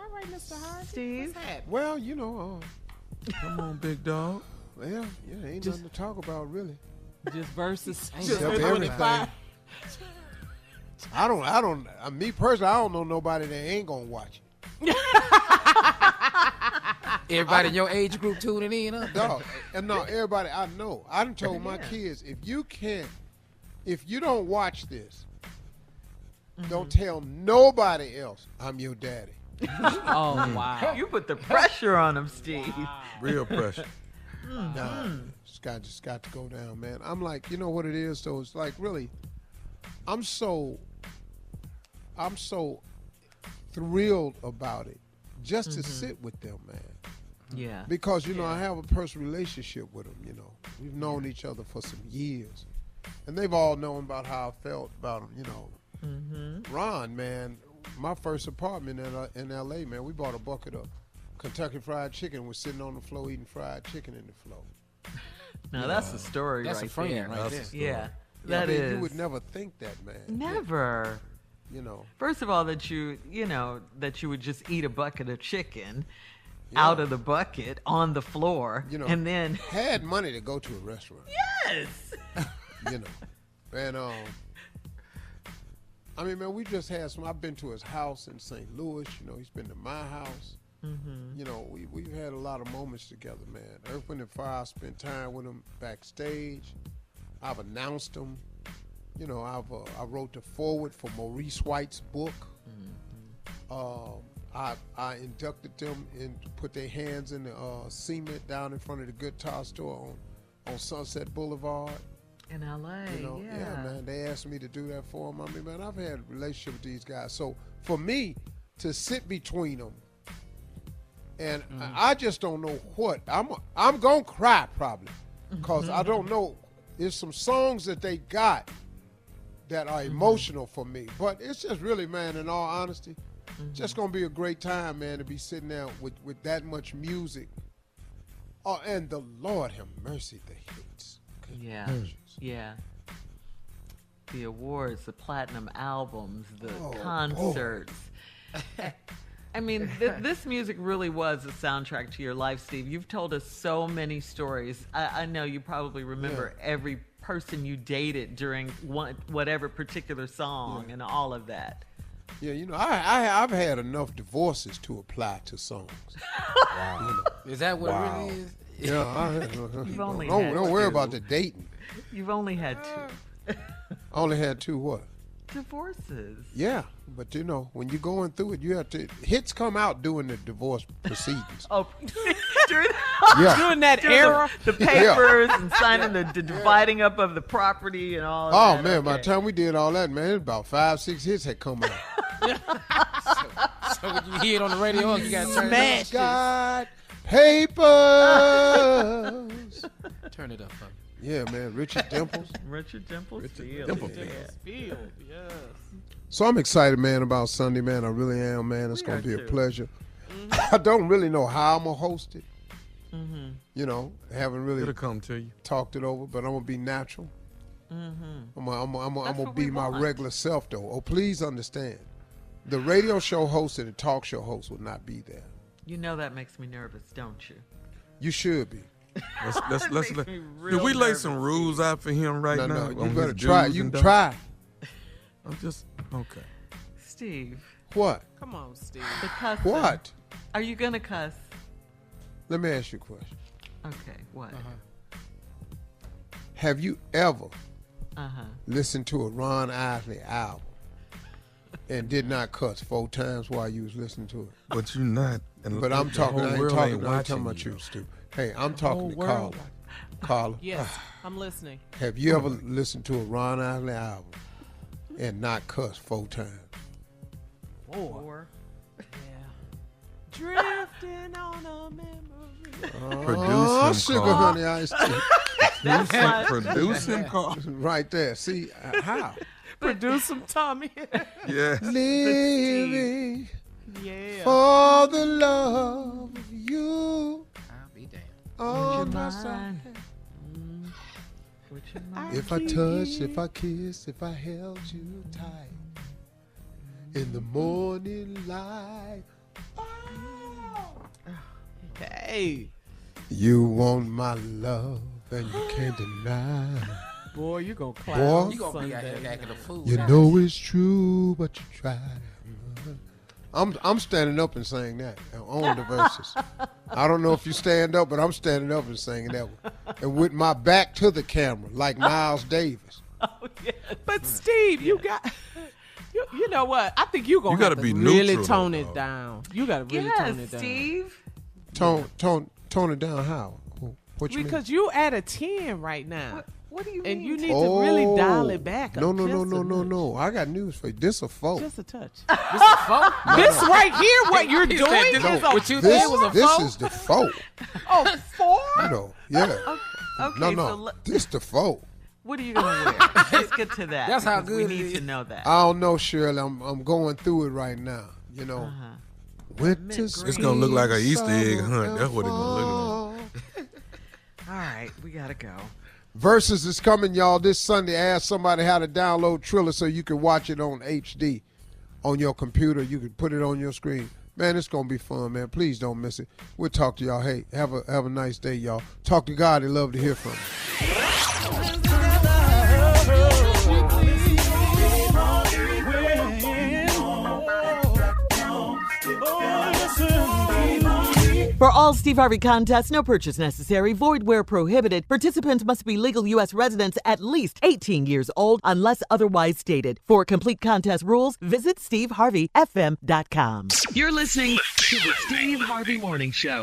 A: All right, Mr. Harvey.
E: Steve?
C: Well,
O: come on, big dog.
C: Well, ain't nothing to talk about, really.
A: Just Verzuz.
C: Except everything. Me personally, I don't know nobody that ain't gonna watch it.
G: Everybody in your age group tuning in, huh?
C: Dog, and no, everybody I know. I done told my kids, if you don't watch this, don't tell nobody else I'm your daddy.
E: Oh, wow. You put the pressure on him, Steve.
C: Wow.
O: Real pressure.
C: Nah, just got to go down, man. I'm like, you know what it is, though? It's like, really, I'm so thrilled about it just to sit with them, man.
E: Yeah.
C: Because, I have a personal relationship with them, We've known each other for some years. And they've all known about how I felt about them, Ron, man, my first apartment in L.A., man, we bought a bucket of Kentucky Fried Chicken. We're sitting on the floor eating fried chicken in the floor.
E: Now, that's the story
G: that's
E: right
G: a friend
E: there.
G: right there.
E: Yeah, that is.
C: You would never think that, man.
E: Never.
C: Yeah.
E: First of all, that you would just eat a bucket of chicken out of the bucket on the floor, and then
C: had money to go to a restaurant.
E: Yes.
C: And I mean, man, we just had some. I've been to his house in St. Louis. He's been to my house. We've had a lot of moments together, man. Earth, Wind & Fire, I spent time with him backstage. I've announced him. I wrote the foreword for Maurice White's book. I inducted them and put their hands in the cement down in front of the guitar store on Sunset Boulevard.
E: In L.A.,
C: yeah, man. They asked me to do that for them. I mean, man, I've had a relationship with these guys. So for me to sit between them, and I just don't know what I'm gonna cry probably because I don't know. There's some songs that they got that are emotional for me, but it's just really, man, in all honesty, just gonna be a great time, man, to be sitting there with that much music. Oh, and the Lord have mercy, the hits.
E: Yeah. The awards, the platinum albums, the concerts. I mean, this music really was a soundtrack to your life, Steve. You've told us so many stories. I know you probably remember every person you dated during whatever particular song and all of that.
C: Yeah, I've had enough divorces to apply to songs.
G: Wow. Is that what it really is?
C: Yeah,
E: You've only
C: don't worry about the dating.
E: You've only had two.
C: Only had two what?
E: divorces.
C: Yeah, but you know, when you're going through it, you have to. Hits come out during the divorce proceedings.
E: During
A: that era,
E: the papers and signing the dividing up of the property and all.
C: Oh
E: that.
C: man, by the time we did all that, man, about 5-6 hits had come out.
G: So when you hear it on the radio, you got to turn
C: Smash
G: it up.
C: got papers.
G: Turn it up, Bubby.
C: Yeah, man, Richard Dimples.
E: Richard Dimples Field.
C: Dimples.
A: Field, yes.
C: So I'm excited, man, about Sunday, man. I really am, man. It's going to be a pleasure. I don't really know how I'm going to host it.
E: Mm-hmm.
C: You know, haven't really
O: It'll come to you.
C: Talked it over, but I'm going to be natural.
E: Mm-hmm.
C: I'm going to be my regular self, though. Oh, please understand. The radio show host and the talk show host will not be there.
E: You know that makes me nervous, don't you?
C: You should be.
O: Let's did we lay some rules out for him right now?
C: No, you
O: on
C: better
O: his
C: try.
O: do's
C: You
O: and
C: can
O: don'ts?
C: try.
O: I'm just okay.
E: Steve.
C: What?
A: Come on, Steve.
E: The cussing.
C: What?
E: Are you going to cuss?
C: Let me ask you a question.
E: Okay, what?
C: Have you ever
E: Uh-huh.
C: listened to a Ron Isley album and did not cuss 4 times while you was listening to it?
O: But you're not. And
C: But I'm
O: the
C: talking.
O: whole
C: I ain't
O: world
C: talking.
O: ain't
C: I ain't talking
O: watching
C: about
O: you.
C: you, Stu. Hey, I'm talking to
A: whole
C: Carla.
A: world.
C: Carla.
A: Yes, I'm listening.
C: Have you ever listened to a Ron Isley album and not cuss 4 times?
A: 4. Yeah. Drifting on a memory.
C: Oh,
O: Produce him,
C: sugar,
O: Carl.
C: honey, iced tea.
O: Produce him, Carl.
C: Right there. See how?
A: Produce him, Tommy.
O: Yes.
C: Living
A: Yeah.
C: for the love of you.
G: I'll be damned.
C: On my side. If I touched, if I kissed, if I held you tight in the morning light.
A: Hey.
C: You want my love and you can't deny.
A: Boy, you gonna clap
C: Boy.
A: on
G: You gonna be out here
A: Sunday.
G: acting a fool.
C: You know it's true, but you try. I'm standing up and saying that on the verses. I don't know if you stand up, but I'm standing up and singing that one. And with my back to the camera, like Miles Davis.
A: But Steve, you got. You know what? I think you're gonna
O: You gotta
A: have
O: be
A: to really
O: neutral,
A: tone
O: though,
A: it down. You gotta really
E: Yes,
A: tone it down.
E: Steve.
C: Tone it down how? What you mean?
A: Because you at a 10 right now.
E: What do you
A: And
E: mean?
A: you need to really dial it back.
C: No,
A: up
C: no,
A: just a notch.
C: no. I got news for you. This a 4.
A: Just a touch.
G: This a phone?
A: This right here, what you're
G: He
A: doing
G: said
A: is
G: this-
A: a
G: what you
C: this,
G: think was a
C: this
G: phone?
C: is the 4.
A: Oh, 4?
C: You know, yeah.
E: Okay,
C: no.
E: so
C: This the 4.
E: what are you going to wear? Let's get to that.
G: That's how
E: because
G: good
E: we
G: it
E: need
G: is.
E: to know that.
C: I don't know, Shirley. I'm going through it right now. You know, winter,
O: It's gonna look like an Easter egg hunt. That's what it's gonna look like.
E: All right, we got to go.
C: Verzuz is coming, y'all, this Sunday. Ask somebody how to download Triller so you can watch it on HD on your computer. You can put it on your screen. Man, it's going to be fun, man. Please don't miss it. We'll talk to y'all. Hey, have a nice day, y'all. Talk to God. He'd love to hear from you.
E: For all Steve Harvey contests, no purchase necessary, void where prohibited. Participants must be legal U.S. residents at least 18 years old unless otherwise stated. For complete contest rules, visit steveharveyfm.com.
D: You're listening to the Steve Harvey Morning Show.